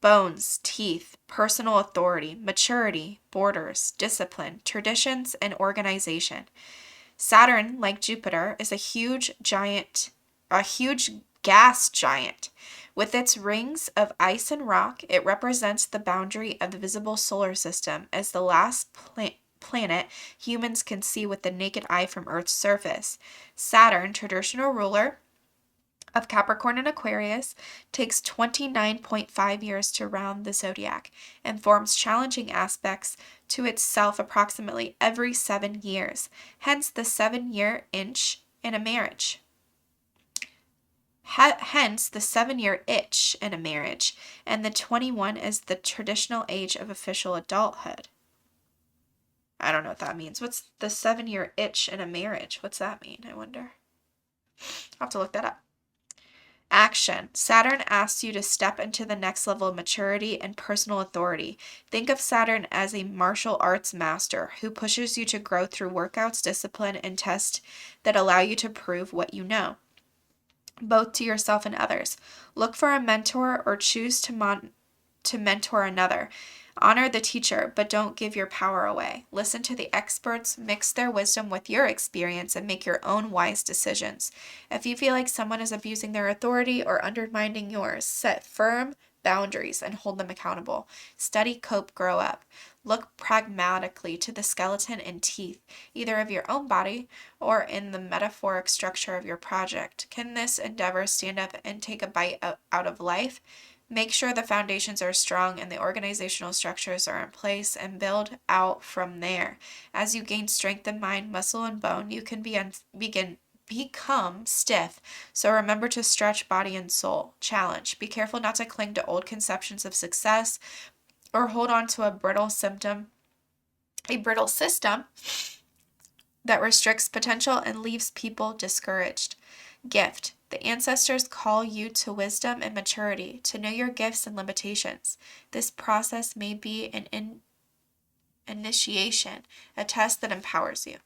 Bones, teeth, personal authority, maturity, borders, discipline, traditions, and organization. Saturn, like Jupiter, is a huge gas giant. With its rings of ice and rock, it represents the boundary of the visible solar system as the last planet humans can see with the naked eye from Earth's surface. Saturn, traditional ruler of Capricorn and Aquarius, takes 29.5 years to round the zodiac and forms challenging aspects to itself approximately every 7 years, hence the 7-year inch in a marriage. Hence the 7-year itch in a marriage, and the 21 is the traditional age of official adulthood. I don't know what that means. What's the 7-year itch in a marriage? What's that mean, I wonder? I'll have to look that up. Action. Saturn asks you to step into the next level of maturity and personal authority. Think of Saturn as a martial arts master who pushes you to grow through workouts, discipline, and tests that allow you to prove what you know, both to yourself and others. Look for a mentor or choose to mentor another. Honor the teacher, but don't give your power away. Listen to the experts, mix their wisdom with your experience, and make your own wise decisions. If you feel like someone is abusing their authority or undermining yours, set firm boundaries and hold them accountable. Study, cope, grow up. Look pragmatically to the skeleton and teeth, either of your own body or in the metaphoric structure of your project. Can this endeavor stand up and take a bite out of life? Make sure the foundations are strong and the organizational structures are in place, and build out from there. As you gain strength in mind, muscle, and bone, you can become stiff. So remember to stretch body and soul. Challenge. Be careful not to cling to old conceptions of success or hold on to a brittle system that restricts potential and leaves people discouraged. Gift. The ancestors call you to wisdom and maturity, to know your gifts and limitations. This process may be an initiation, a test that empowers you.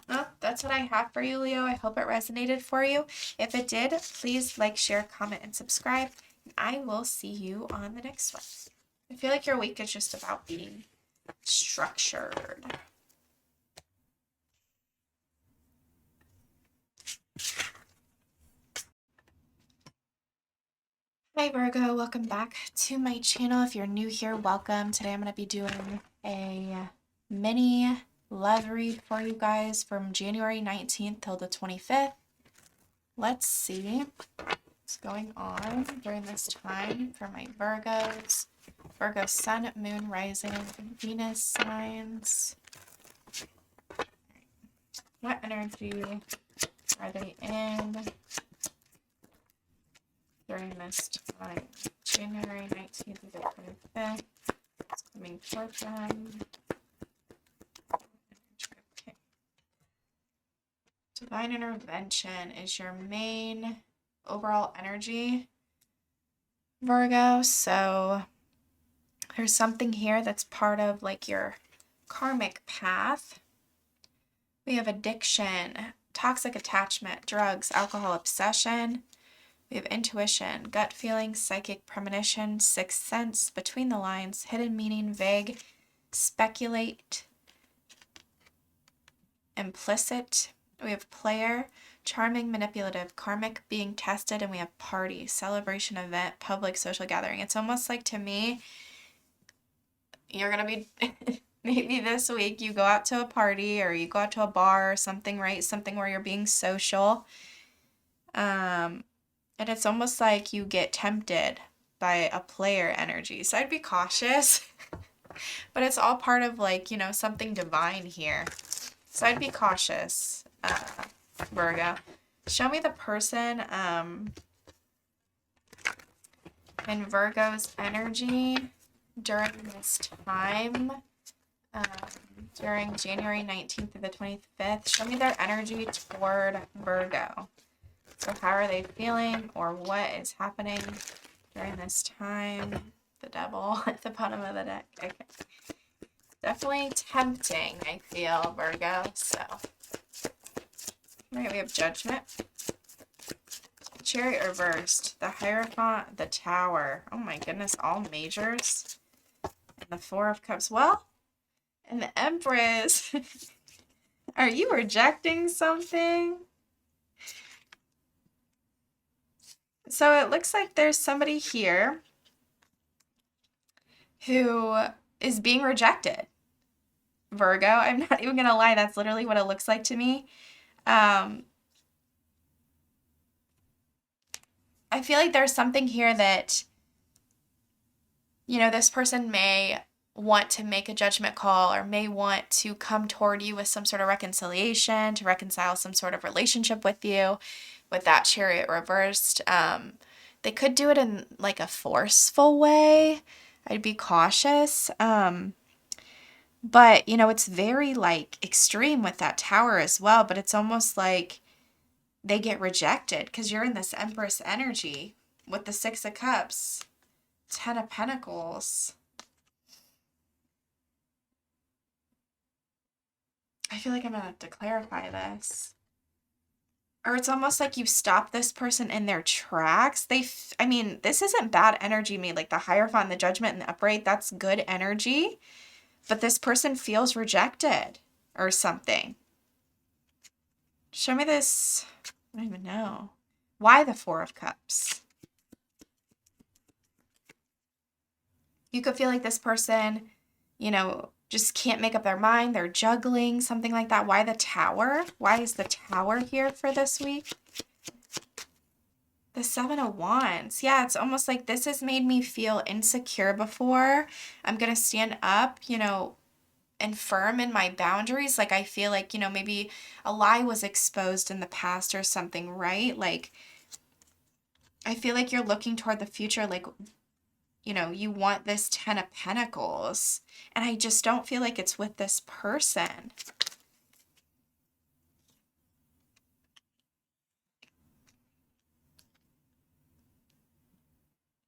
Well, that's what I have for you, Leo. I hope it resonated for you. If it did, please like, share, comment, and subscribe. And I will see you on the next one. I feel like your week is just about being structured. Hi Virgo, welcome back to my channel. If you're new here, welcome. Today I'm going to be doing a mini love read for you guys from January 19th till the 25th. Let's see what's going on during this time for my Virgos. Virgo sun, moon, rising, Venus signs. What energy are they in during this time? January 19th to the 25th. It's coming towards them. Okay. Divine intervention is your main overall energy, Virgo. So there's something here that's part of like your karmic path. We have addiction, toxic attachment, drugs, alcohol, obsession. We have intuition, gut feeling, psychic premonition, sixth sense, between the lines, hidden meaning, vague, speculate, implicit. We have player, charming, manipulative, karmic, being tested, and we have party, celebration, event, public, social gathering. It's almost like, to me, you're going to be, maybe this week you go out to a party or you go out to a bar or something, right? Something where you're being social. And it's almost like you get tempted by a player energy. So I'd be cautious. But it's all part of like, you know, something divine here. So I'd be cautious, Virgo. Show me the person in Virgo's energy during this time, during January 19th through the 25th. Show me their energy toward Virgo. So how are they feeling, or what is happening during this time? The devil at the bottom of the deck. Okay. Definitely tempting, I feel, Virgo. So, right, we have Judgment. Chariot reversed. The Hierophant, the Tower. Oh my goodness, all majors. And the Four of Cups. Well, and the Empress. Are you rejecting something? So it looks like there's somebody here who is being rejected, Virgo. I'm not even gonna lie, that's literally what it looks like to me. I feel like there's something here that, you know, this person may want to make a judgment call or may want to come toward you with some sort of reconciliation, to reconcile some sort of relationship with you, with that Chariot reversed. They could do it in like a forceful way. I'd be cautious. But, you know, it's very like extreme with that Tower as well, but it's almost like they get rejected because you're in this Empress energy with the Six of Cups, Ten of Pentacles. I feel like I'm gonna have to clarify this. Or it's almost like you stop this person in their tracks. I mean, this isn't bad energy made, like the Hierophant, the Judgment, and the Upright. That's good energy. But this person feels rejected or something. Show me this. I don't even know. Why the Four of Cups? You could feel like this person, you know, just can't make up their mind. They're juggling, something like that. Why the Tower? Why is the Tower here for this week? The Seven of Wands. Yeah, it's almost like this has made me feel insecure before. I'm going to stand up, you know, and firm in my boundaries. Like I feel like, you know, maybe a lie was exposed in the past or something, right? Like I feel like you're looking toward the future, like, you know, you want this Ten of Pentacles, and I just don't feel like it's with this person.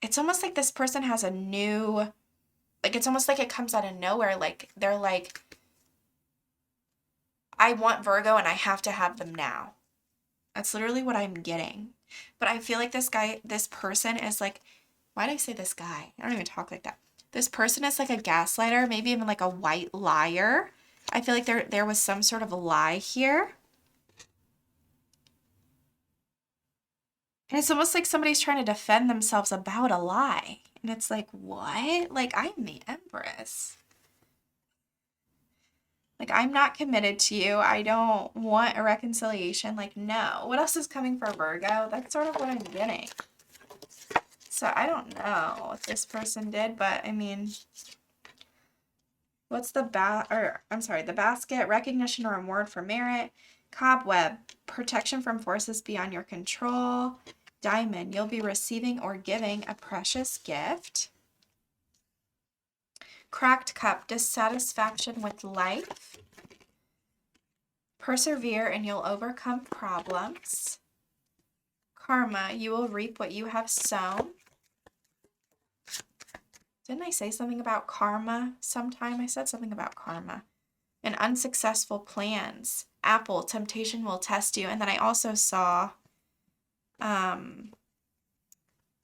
It's almost like this person has a new, like, it's almost like it comes out of nowhere. Like, they're like, I want Virgo and I have to have them now. That's literally what I'm getting. But I feel like this person is like, why did I say this guy? I don't even talk like that. This person is like a gaslighter, maybe even like a white liar. I feel like there was some sort of a lie here. And it's almost like somebody's trying to defend themselves about a lie. And it's like, what? Like, I'm the Empress. Like, I'm not committed to you. I don't want a reconciliation. Like, no. What else is coming for Virgo? That's sort of what I'm getting. So I don't know what this person did, but I mean, what's the basket? Recognition or reward for merit. Cobweb, protection from forces beyond your control. Diamond, you'll be receiving or giving a precious gift. Cracked cup, dissatisfaction with life. Persevere and you'll overcome problems. Karma, you will reap what you have sown. Didn't I say something about karma sometime? I said something about karma. And unsuccessful plans. Apple, temptation will test you. And then I also saw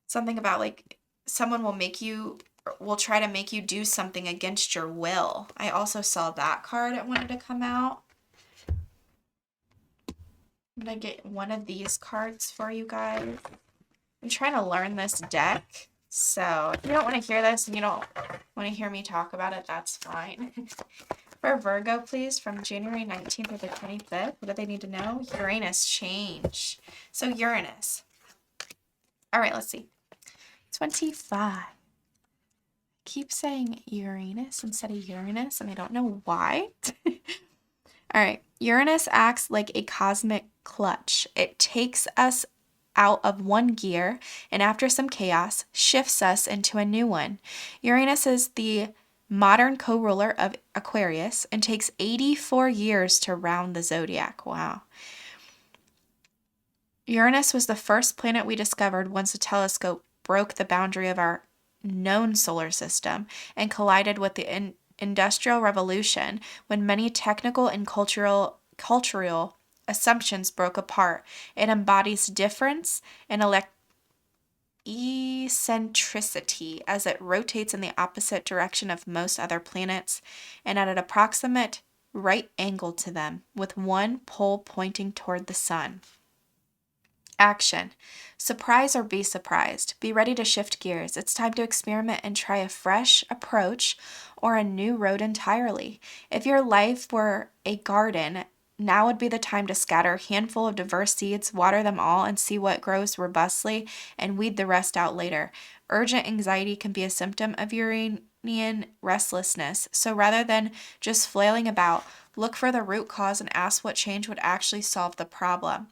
something about like someone will try to make you do something against your will. I also saw that card. It wanted to come out. I'm going to get one of these cards for you guys. I'm trying to learn this deck. So if you don't want to hear this and you don't want to hear me talk about it, that's fine. For Virgo, please, from January 19th to the 25th, what do they need to know? Uranus change. So Uranus. All right, let's see. 25. Keep saying Uranus instead of Uranus, and I don't know why. All right, Uranus acts like a cosmic clutch. It takes us out of one gear and after some chaos, shifts us into a new one. Uranus is the modern co-ruler of Aquarius and takes 84 years to round the zodiac. Wow. Uranus was the first planet we discovered once a telescope broke the boundary of our known solar system and collided with the Industrial Revolution, when many technical and cultural assumptions broke apart. It embodies difference and eccentricity as it rotates in the opposite direction of most other planets and at an approximate right angle to them, with one pole pointing toward the sun. Action. Surprise or be surprised. Be ready to shift gears. It's time to experiment and try a fresh approach or a new road entirely. If your life were a garden, now would be the time to scatter a handful of diverse seeds, water them all, and see what grows robustly, and weed the rest out later. Urgent anxiety can be a symptom of Uranian restlessness, so rather than just flailing about, look for the root cause and ask what change would actually solve the problem.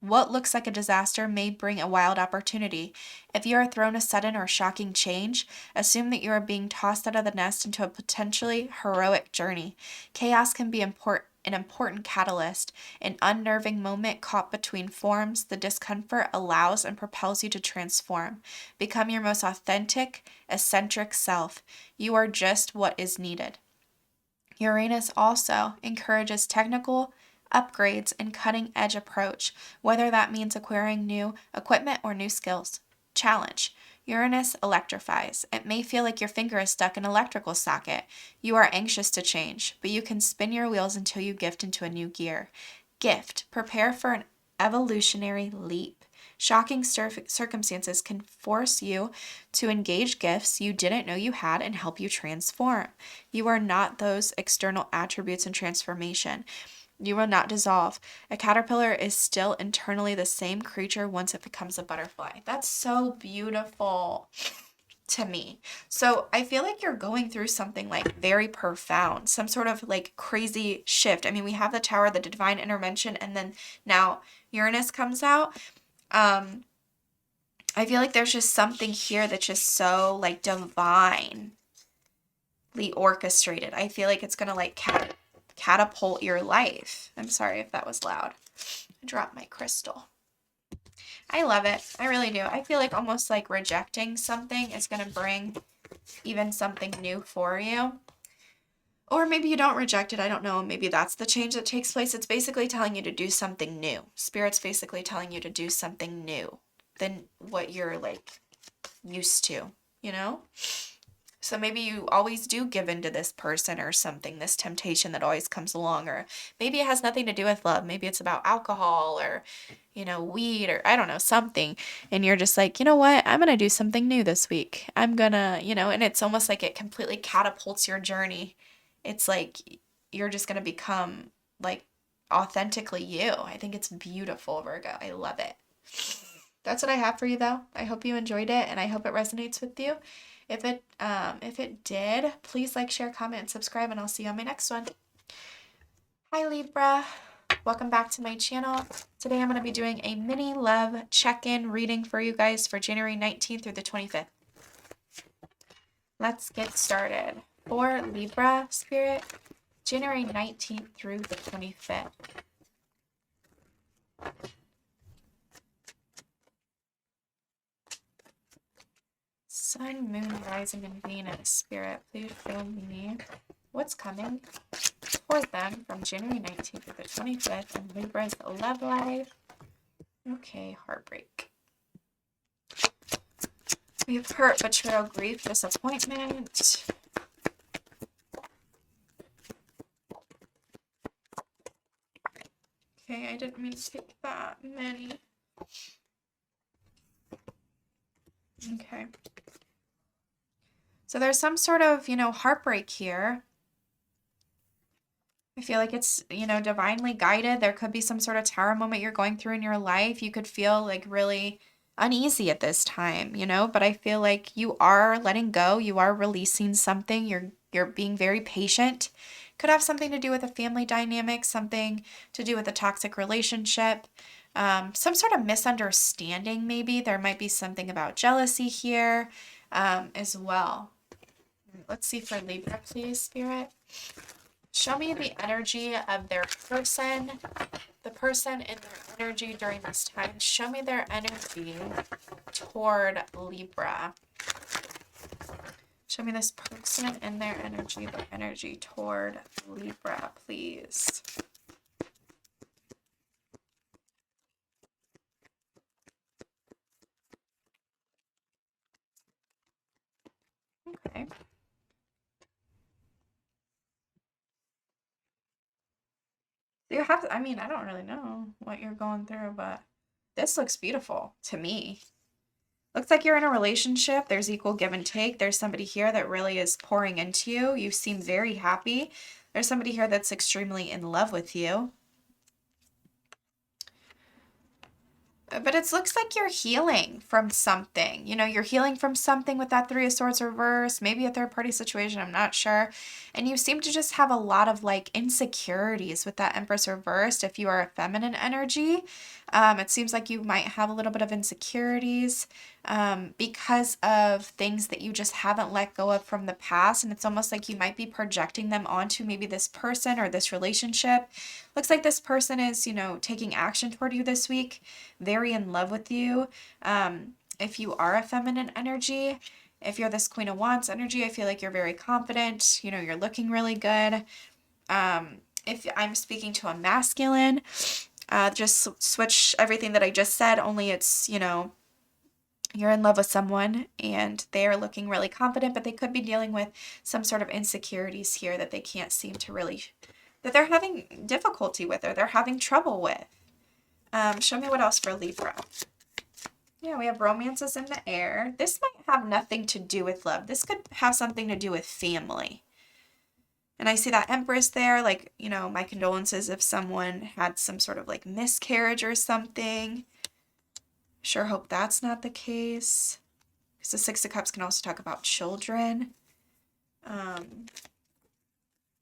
What looks like a disaster may bring a wild opportunity. If you are thrown a sudden or shocking change, assume that you are being tossed out of the nest into a potentially heroic journey. Chaos can be an important catalyst, an unnerving moment caught between forms. The discomfort allows and propels you to transform. Become your most authentic, eccentric self. You are just what is needed. Uranus also encourages technical upgrades and cutting-edge approach, whether that means acquiring new equipment or new skills. Challenge. Uranus electrifies. It may feel like your finger is stuck in an electrical socket. You are anxious to change, but you can spin your wheels until you gift into a new gear. Gift. Prepare for an evolutionary leap. Shocking circumstances can force you to engage gifts you didn't know you had and help you transform. You are not those external attributes in transformation. You will not dissolve. A caterpillar is still internally the same creature once it becomes a butterfly. That's so beautiful to me. So I feel like you're going through something like very profound, some sort of like crazy shift. I mean, we have the Tower, the divine intervention, and then now Uranus comes out. I feel like there's just something here that's just so like divinely orchestrated. I feel like it's going to like catapult your life. I'm sorry if that was loud. I dropped my crystal. I love it. I really do. I feel like almost like rejecting something is going to bring even something new for you. Or maybe you don't reject it. I don't know. Maybe that's the change that takes place. It's basically telling you to do something new. Spirit's basically telling you to do something new than what you're like used to, you know? So maybe you always do give in to this person or something, this temptation that always comes along, or maybe it has nothing to do with love. Maybe it's about alcohol or, weed or I don't know, something. And you're just like, you know what? I'm going to do something new this week. I'm going to, and it's almost like it completely catapults your journey. It's like you're just going to become like authentically you. I think it's beautiful, Virgo. I love it. That's what I have for you though. I hope you enjoyed it and I hope it resonates with you. If it did, please like, share, comment, and subscribe, and I'll see you on my next one. Hi, Libra. Welcome back to my channel. Today I'm going to be doing a mini love check-in reading for you guys for January 19th through the 25th. Let's get started. For Libra Spirit, January 19th through the 25th. Sun, Moon, Rising, and Venus. Spirit, please show me what's coming toward them from January 19th to the 25th in Libra's love life. Okay, heartbreak. We have hurt, betrayal, grief, disappointment. Okay, I didn't mean to take that many. Okay. So there's some sort of, heartbreak here. I feel like it's, divinely guided. There could be some sort of tower moment you're going through in your life. You could feel like really uneasy at this time, but I feel like you are letting go. You are releasing something. You're being very patient. Could have something to do with a family dynamic, something to do with a toxic relationship, some sort of misunderstanding maybe. There might be something about jealousy here as well. Let's see for Libra, please, Spirit. Show me the energy of their person, the person and their energy during this time. Show me their energy toward Libra. Show me this person and their energy toward Libra, please. Okay. You have to, I don't really know what you're going through, but this looks beautiful to me. Looks like you're in a relationship. There's equal give and take. There's somebody here that really is pouring into you. You seem very happy. There's somebody here that's extremely in love with you. But it looks like you're healing from something. You're healing from something with that Three of Swords reverse, maybe a third-party situation, I'm not sure. And you seem to just have a lot of insecurities with that Empress reversed if you are a feminine energy. It seems like you might have a little bit of insecurities because of things that you just haven't let go of from the past. And it's almost like you might be projecting them onto maybe this person or this relationship. Looks like this person is, taking action toward you this week, very in love with you. If you are a feminine energy, if you're this Queen of Wands energy, I feel like you're very confident. You're looking really good. If I'm speaking to a masculine, just switch everything that I just said, only it's, you're in love with someone and they are looking really confident, but they could be dealing with some sort of insecurities here that they can't seem to really, that they're having difficulty with or they're having trouble with. Show me what else for Libra. Yeah, we have romances in the air. This might have nothing to do with love. This could have something to do with family. And I see that Empress there, my condolences if someone had some sort of miscarriage or something. Sure hope that's not the case. Because the Six of Cups can also talk about children.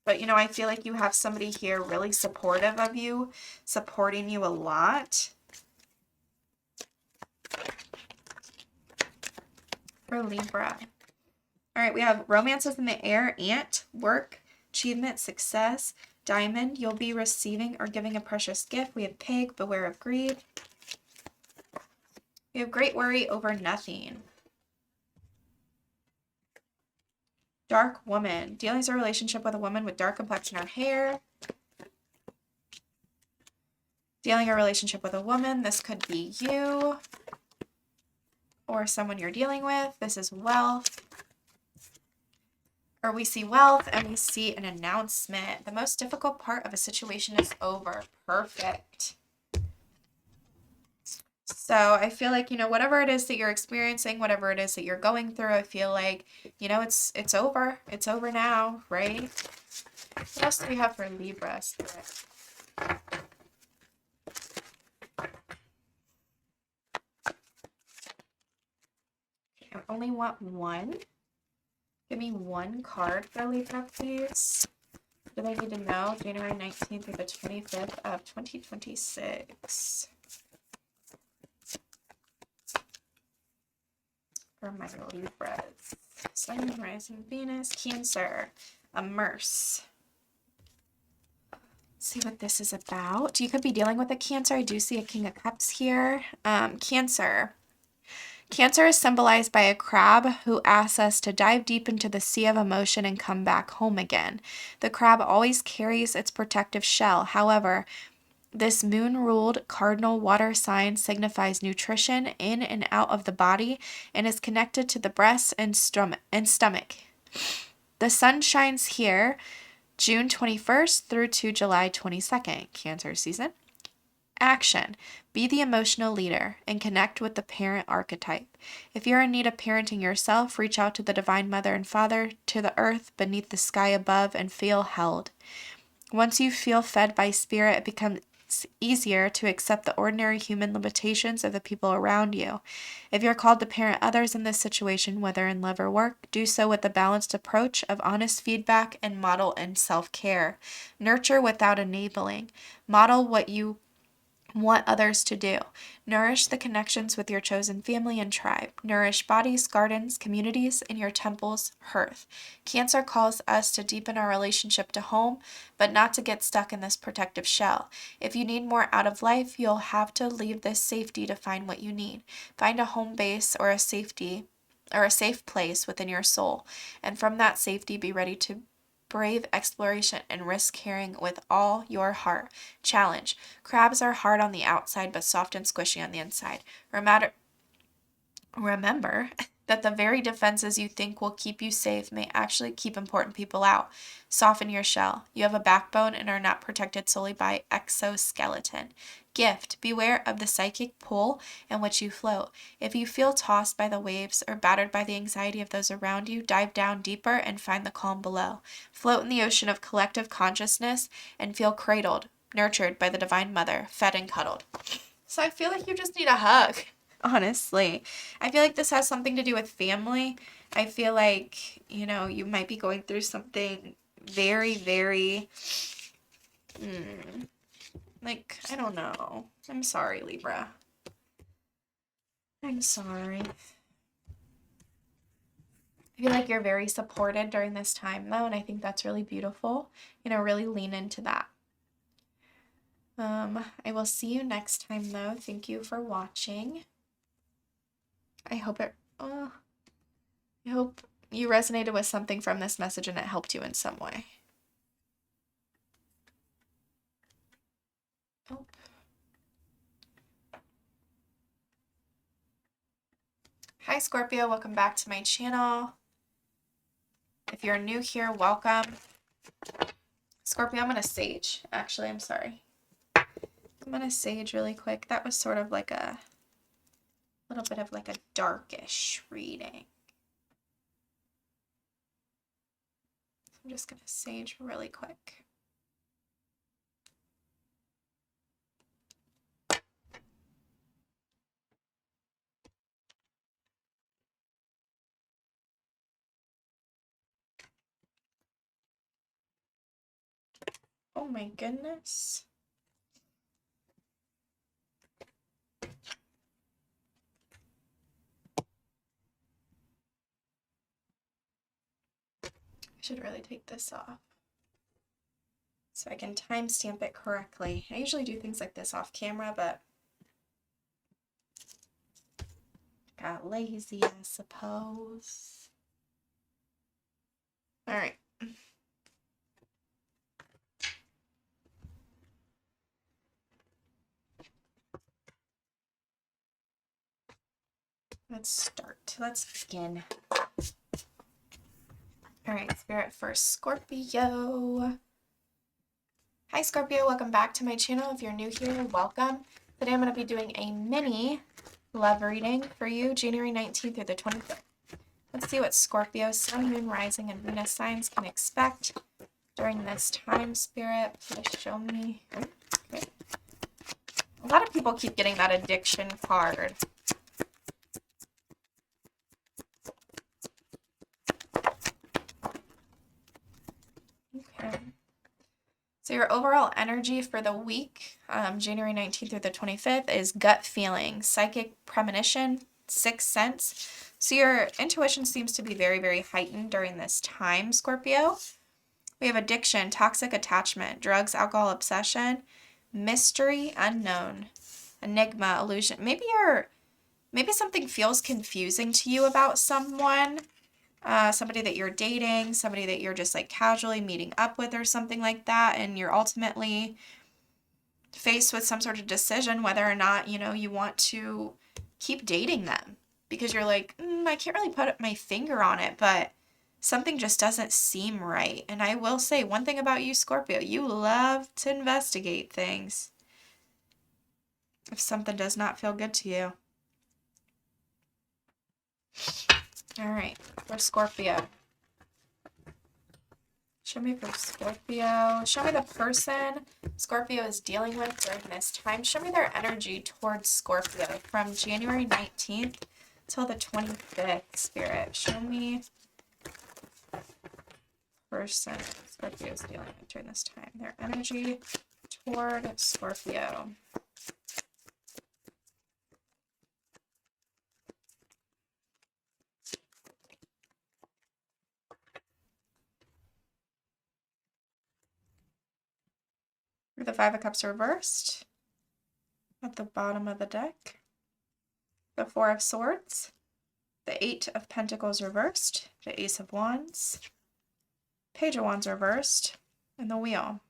But, I feel like you have somebody here really supportive of you, supporting you a lot. For Libra. All right, we have romances in the air, ant, work, achievement, success, diamond, you'll be receiving or giving a precious gift. We have pig, beware of greed. We have great worry over nothing. Dark woman, dealing with a relationship with a woman with dark complexion or hair. Dealing a relationship with a woman, this could be you or someone you're dealing with. This is wealth. Or we see wealth and we see an announcement. The most difficult part of a situation is over. Perfect. So I feel like, whatever it is that you're experiencing, whatever it is that you're going through, I feel like, it's over. It's over now, right? What else do we have for Libra, Spirit? I only want one. Give me one card for Libra, please. do they need to know? January 19th through the 25th of 2026. For my Libras. Sun, Moon, Rising, Venus, Cancer. Immerse. See what this is about. You could be dealing with a Cancer. I do see a King of Cups here. Cancer. Cancer is symbolized by a crab who asks us to dive deep into the sea of emotion and come back home again. The crab always carries its protective shell. However, this moon-ruled cardinal water sign signifies nutrition in and out of the body and is connected to the breast and stomach. The sun shines here June 21st through to July 22nd, Cancer season. Action. Be the emotional leader and connect with the parent archetype. If you're in need of parenting yourself, reach out to the Divine Mother and Father, to the earth beneath the sky above, and feel held. Once you feel fed by spirit, it becomes easier to accept the ordinary human limitations of the people around you. If you're called to parent others in this situation, whether in love or work, do so with a balanced approach of honest feedback and model in self-care. Nurture without enabling. Model what you want others to do. Nourish the connections with your chosen family and tribe. Nourish bodies, gardens, communities, and your temple's hearth. Cancer calls us to deepen our relationship to home, but not to get stuck in this protective shell. If you need more out of life, you'll have to leave this safety to find what you need. Find a home base or a safe place within your soul, and from that safety, be ready to brave exploration and risk caring with all your heart. Challenge. Crabs are hard on the outside but soft and squishy on the inside. Remember that the very defenses you think will keep you safe may actually keep important people out. Soften your shell. You have a backbone and are not protected solely by exoskeleton. Gift. Beware of the psychic pull in which you float. If you feel tossed by the waves or battered by the anxiety of those around you, dive down deeper and find the calm below. Float in the ocean of collective consciousness and feel cradled, nurtured by the Divine Mother, fed and cuddled. So I feel like you just need a hug, honestly. I feel like this has something to do with family. I feel like, you might be going through something very, very... I don't know. I'm sorry, Libra. I'm sorry. I feel like you're very supported during this time, though, and I think that's really beautiful. Really lean into that. I will see you next time, though. Thank you for watching. I hope you resonated with something from this message and it helped you in some way. Oh. Hi Scorpio, welcome back to my channel. If you're new here, welcome. Scorpio, I'm going to sage. Actually, I'm sorry. I'm going to sage really quick. That was sort of like a little bit of like a darkish reading. I'm just going to sage really quick. Oh my goodness. I should really take this off so I can timestamp it correctly. I usually do things like this off camera, but got lazy, I suppose. All right. Let's start. Let's begin. All right, Spirit first, Scorpio. Hi, Scorpio. Welcome back to my channel. If you're new here, welcome. Today I'm going to be doing a mini love reading for you, January 19th through the 25th. Let's see what Scorpio, Sun, Moon, Rising, and Venus signs can expect during this time, Spirit. Please show me. Okay. A lot of people keep getting that addiction card. Okay. So your overall energy for the week, January 19th through the 25th, is gut feeling, psychic premonition, sixth sense. So your intuition seems to be very, very heightened during this time, Scorpio. We have addiction, toxic attachment, drugs, alcohol, obsession, mystery, unknown, enigma, illusion. Maybe something feels confusing to you about someone. Somebody that you're dating, somebody that you're just like casually meeting up with or something like that, and you're ultimately faced with some sort of decision whether or not, you want to keep dating them, because you're like, I can't really put my finger on it, but something just doesn't seem right. And I will say one thing about you, Scorpio, you love to investigate things if something does not feel good to you. All right, for Scorpio. Show me for Scorpio. Show me the person Scorpio is dealing with during this time. Show me their energy towards Scorpio from January 19th till the 25th, Spirit. Show me person Scorpio is dealing with during this time. Their energy toward Scorpio. The Five of Cups reversed at the bottom of the deck. The Four of Swords. The Eight of Pentacles reversed. The Ace of Wands. Page of Wands reversed. And the Wheel.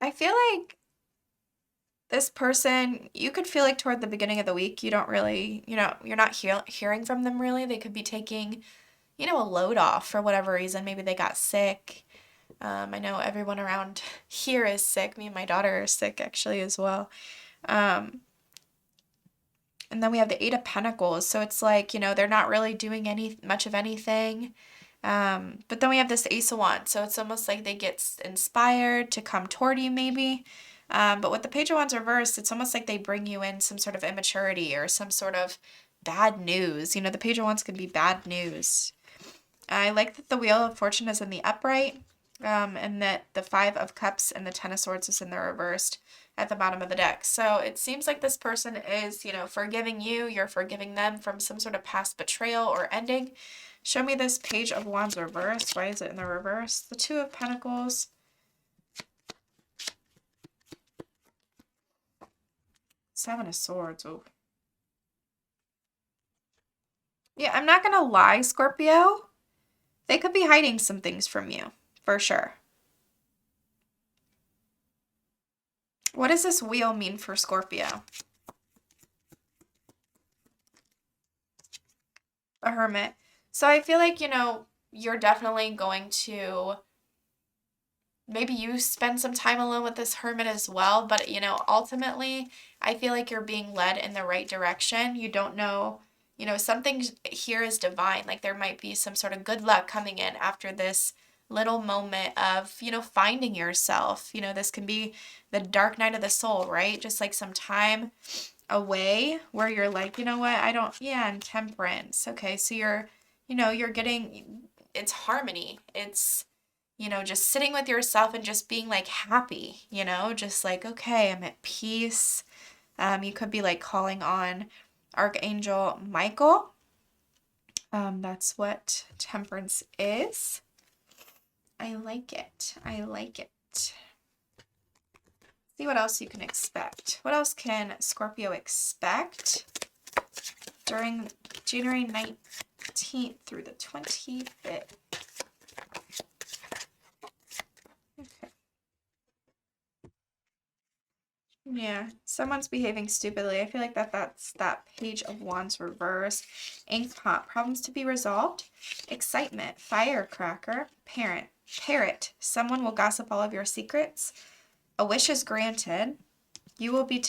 I feel like this person, you could feel like toward the beginning of the week, you don't really, you're not hearing from them really. They could be taking, a load off for whatever reason. Maybe they got sick. I know everyone around here is sick. Me and my daughter are sick actually as well. And then we have the Eight of Pentacles. So it's like, they're not really doing much of anything. But then we have this Ace of Wands. So it's almost like they get inspired to come toward you maybe. But with the Page of Wands reversed, it's almost like they bring you in some sort of immaturity or some sort of bad news. The Page of Wands can be bad news. I like that the Wheel of Fortune is in the upright, and that the Five of Cups and the Ten of Swords is in the reversed at the bottom of the deck. So it seems like this person is, forgiving you. You're forgiving them from some sort of past betrayal or ending. Show me this Page of Wands reversed. Why is it in the reverse? The Two of Pentacles. Seven of Swords. Oh. Yeah, I'm not going to lie, Scorpio. They could be hiding some things from you, for sure. What does this Wheel mean for Scorpio? A Hermit. So I feel like, you're definitely going to, maybe you spend some time alone with this Hermit as well, but, ultimately, I feel like you're being led in the right direction. You don't know, something here is divine. Like there might be some sort of good luck coming in after this little moment of, finding yourself. This can be the dark night of the soul, right? Just like some time away where you're like, and Temperance. Okay, so you're getting, it's harmony. It's, just sitting with yourself and just being like happy, just like, okay, I'm at peace. You could be like calling on Archangel Michael. That's what Temperance is. I like it. I like it. See what else you can expect. What else can Scorpio expect during January 19th through the 25th? Okay. Yeah, someone's behaving stupidly. I feel like that's that Page of Wands reversed. Ink pot, problems to be resolved. Excitement, firecracker, parrot. Someone will gossip all of your secrets. A wish is granted. You will be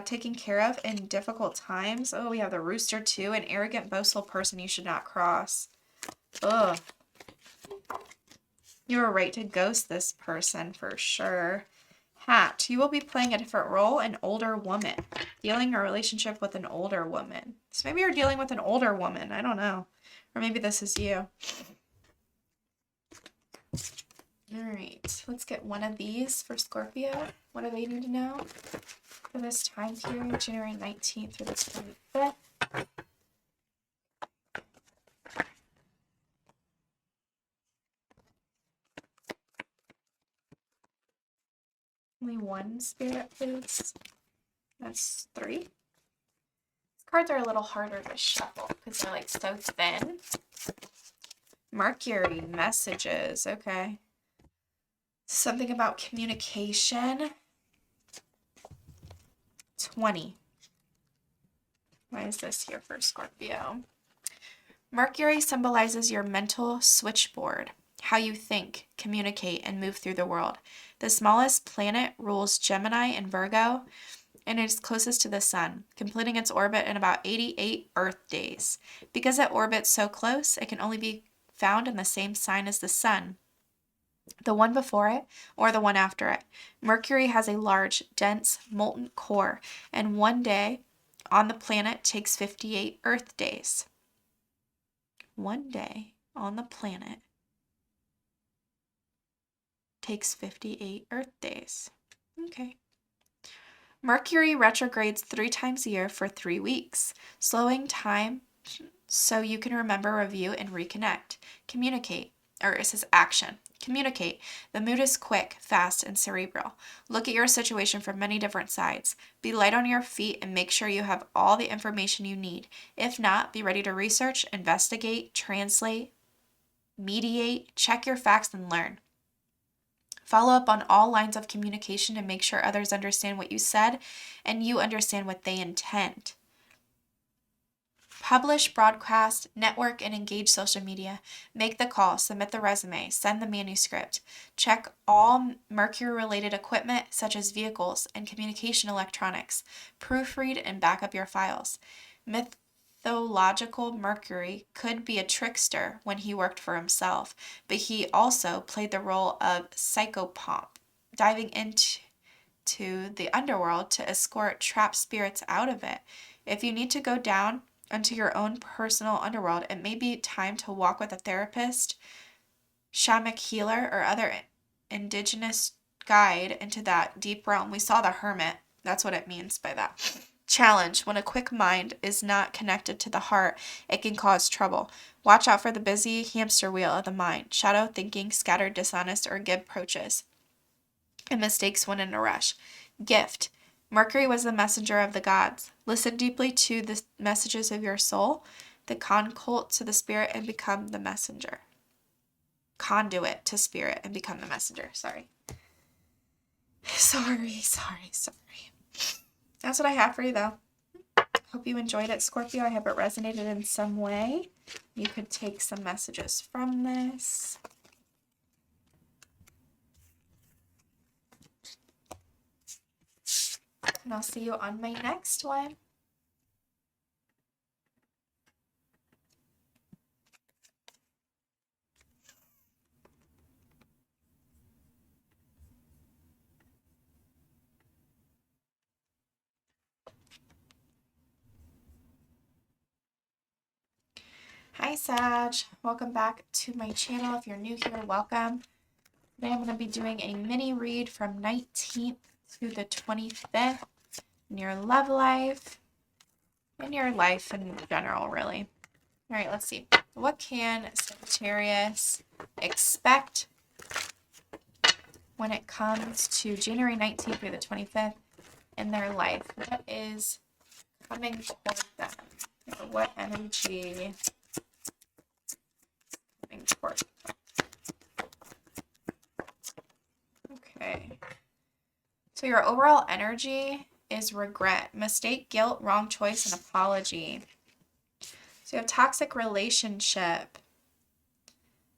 taken care of in difficult times. Oh, we have the Rooster too. An arrogant, boastful person you should not cross. Ugh. You were right to ghost this person for sure. Hat. You will be playing a different role, an older woman. Dealing a relationship with an older woman. So maybe you're dealing with an older woman. I don't know. Or maybe this is you. All right, let's get one of these for Scorpio. What do they need to know for this time period, January 19th through the 25th? Only one spirit, please. That's 3. These cards are a little harder to shuffle because they're like so thin. Mercury, messages, okay. Something about communication. 20. Why is this here for Scorpio? Mercury symbolizes your mental switchboard, how you think, communicate, and move through the world. The smallest planet rules Gemini and Virgo, and it is closest to the sun, completing its orbit in about 88 Earth days. Because it orbits so close, it can only be found in the same sign as the sun, the one before it, or the one after it. Mercury has a large, dense, molten core, and one day on the planet takes 58 Earth days. One day on the planet takes 58 Earth days. Okay. Mercury retrogrades 3 times a year for 3 weeks, slowing time so you can remember, review, and reconnect. Communicate, or it says action. Communicate. The mood is quick, fast, and cerebral. Look at your situation from many different sides. Be light on your feet and make sure you have all the information you need. If not, be ready to research, investigate, translate, mediate, check your facts, and learn. Follow up on all lines of communication and make sure others understand what you said and you understand what they intend. Publish, broadcast, network, and engage social media. Make the call, submit the resume, send the manuscript. Check all Mercury-related equipment such as vehicles and communication electronics. Proofread and back up your files. Mythological Mercury could be a trickster when he worked for himself, but he also played the role of psychopomp, diving into the underworld to escort trapped spirits out of it. If you need to go down into your own personal underworld, it may be time to walk with a therapist, shamanic healer, or other indigenous guide into that deep realm. We saw the hermit. That's what it means by that. Challenge. When a quick mind is not connected to the heart, it can cause trouble. Watch out for the busy hamster wheel of the mind. Shadow thinking, scattered, dishonest, or glib approaches, and mistakes when in a rush. Gift. Mercury was the messenger of the gods. Listen deeply to the messages of your soul, the conduit to the spirit, and become the messenger. Conduit to spirit and become the messenger. Sorry. That's what I have for you, though. Hope you enjoyed it, Scorpio. I hope it resonated in some way. You could take some messages from this. And I'll see you on my next one. Hi, Sag. Welcome back to my channel. If you're new here, welcome. Today I'm going to be doing a mini read from 19th to the 25th in your love life, in your life in general, really. All right, let's see. What can Sagittarius expect when it comes to January 19th through the 25th in their life? What is coming toward them? Or what energy coming toward them? Okay. So your overall energy is regret, mistake, guilt, wrong choice, and apology. So you have toxic relationship,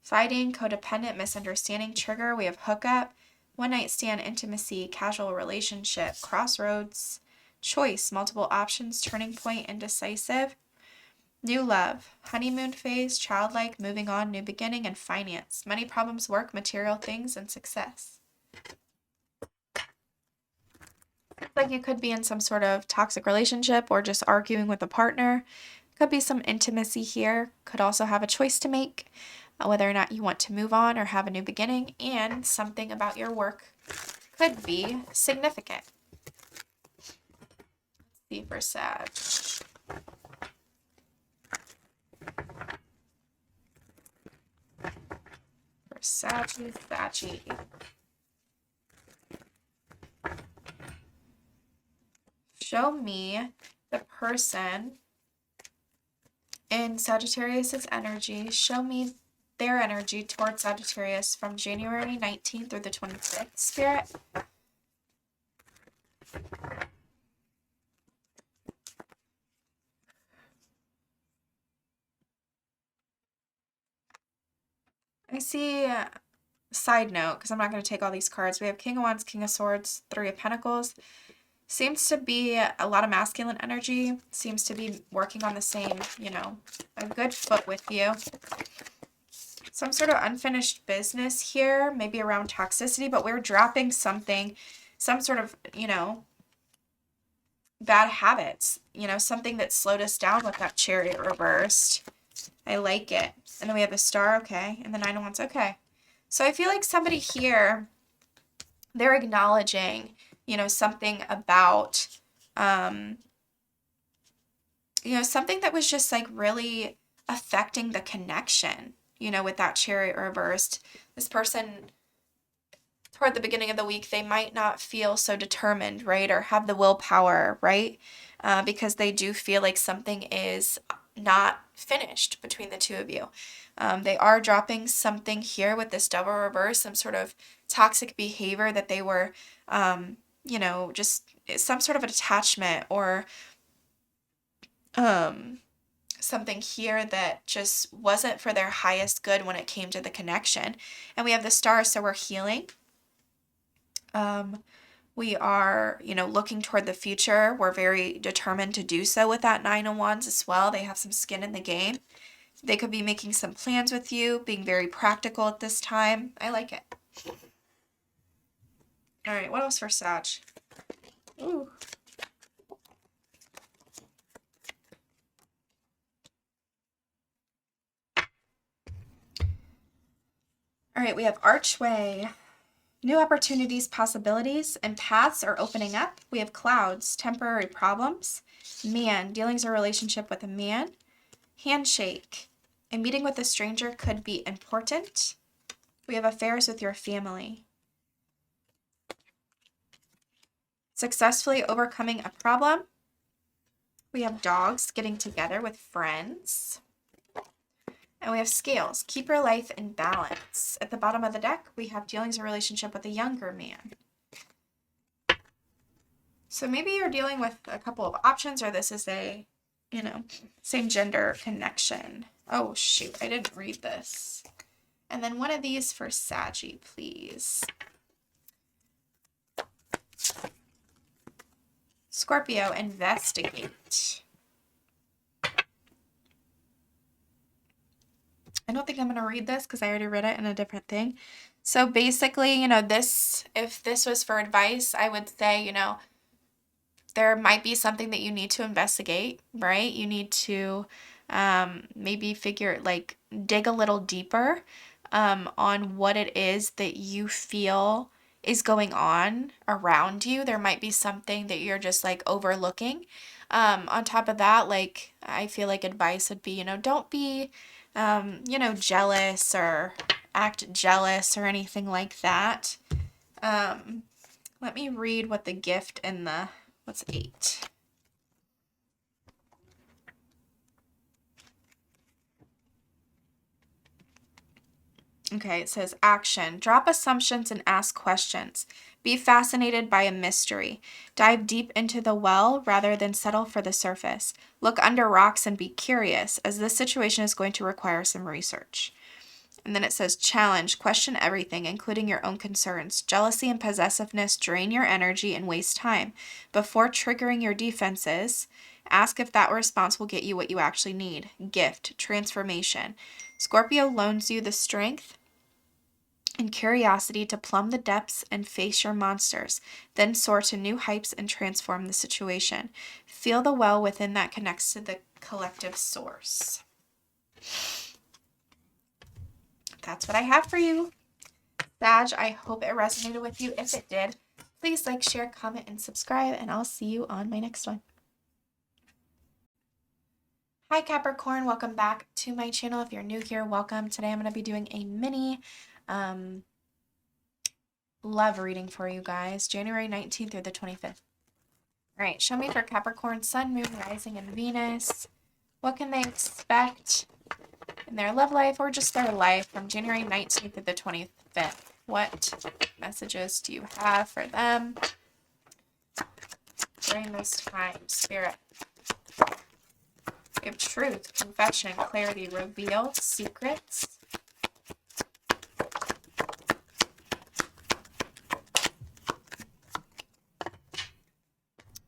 fighting, codependent, misunderstanding, trigger. We have hookup, one night stand, intimacy, casual relationship, crossroads, choice, multiple options, turning point, indecisive, new love, honeymoon phase, childlike, moving on, new beginning, and finance, money problems, work, material things, and success. Like you could be in some sort of toxic relationship or just arguing with a partner. Could be some intimacy here. Could also have a choice to make. whether or not you want to move on or have a new beginning, and something about your work could be significant. Let's see for Sag. For Saggy. Show me the person in Sagittarius's energy. Show me their energy towards Sagittarius from January 19th through the 26th, Spirit. I see, side note, because I'm not going to take all these cards. We have King of Wands, King of Swords, Three of Pentacles. Seems to be a lot of masculine energy. Seems to be working on the same, you know, a good foot with you. Some sort of unfinished business here, maybe around toxicity, but we're dropping something, some sort of, you know, bad habits, you know, something that slowed us down with that Chariot reversed. I like it. And then we have the Star, okay, and the Nine of Wands, okay. So I feel like somebody here, they're acknowledging, you know, something about, you know, something that was just like really affecting the connection, you know, with that Chariot reversed. This person, toward the beginning of the week, they might not feel so determined, right? Or have the willpower, right? Because they do feel like something is not finished between the two of you. They are dropping something here with this Devil reverse, some sort of toxic behavior that they were, you know, just some sort of attachment or something here that just wasn't for their highest good when it came to the connection. And we have the Star, so we're healing. We are, you know, looking toward the future. We're very determined to do so with that Nine of Wands as well. They have some skin in the game. They could be making some plans with you, being very practical at this time. I like it. All right, what else for Sag? Ooh. All right, we have Archway. New opportunities, possibilities, and paths are opening up. We have Clouds, temporary problems. Man, dealings or relationship with a man. Handshake, a meeting with a stranger could be important. We have affairs with your family. Successfully overcoming a problem. We have Dogs, getting together with friends. And we have Scales, keep your life in balance. At the bottom of the deck, we have dealings or relationship with a younger man. So maybe you're dealing with a couple of options, or this is a, you know, same gender connection. Oh, shoot, I didn't read this. And then one of these for Saggy, please. Scorpio, investigate. I don't think I'm going to read this because I already read it in a different thing. So basically, you know, this, if this was for advice, I would say, you know, there might be something that you need to investigate, right? You need to maybe dig a little deeper on what it is that you feel is going on around you. There might be something that you're just like overlooking. On top of that, like, I feel like advice would be, you know, don't be, you know, jealous or act jealous or anything like that. Let me read what the gift and the, what's 8? Okay, it says action. Drop assumptions and ask questions. Be fascinated by a mystery. Dive deep into the well rather than settle for the surface. Look under rocks and be curious, as this situation is going to require some research. And then it says challenge. Question everything, including your own concerns. Jealousy and possessiveness drain your energy and waste time. Before triggering your defenses, ask if that response will get you what you actually need. Gift. Transformation. Scorpio loans you the strength and curiosity to plumb the depths and face your monsters, then soar to new heights and transform the situation. Feel the well within that connects to the collective source. that's what I have for you, Sag. I hope it resonated with you. If it did, please like, share, comment, and subscribe, and I'll see you on my next one. Hi Capricorn, welcome back to my channel. If you're new here, welcome. Today I'm going to be doing a mini love reading for you guys, January 19th through the 25th. All right, show me for Capricorn, Sun, Moon, Rising, and Venus. What can they expect in their love life or just their life from January 19th to the 25th? What messages do you have for them during this time, Spirit? We have truth, confession, clarity, reveal, secrets.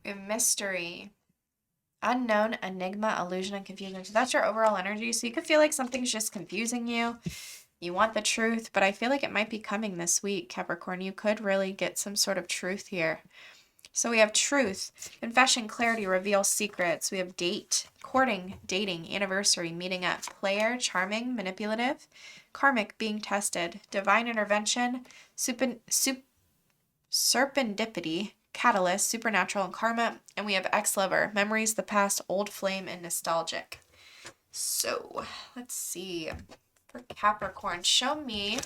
We have mystery, unknown, enigma, illusion, and confusion. So that's your overall energy. So you could feel like something's just confusing you. You want the truth, but I feel like it might be coming this week, Capricorn. You could really get some sort of truth here. So we have truth, confession, clarity, reveal, secrets. We have date, courting, dating, anniversary, meeting up, player, charming, manipulative, karmic, being tested, divine intervention, serendipity, catalyst, supernatural, and karma. And we have ex-lover, memories, the past, old flame, and nostalgic. So let's see. For Capricorn, show me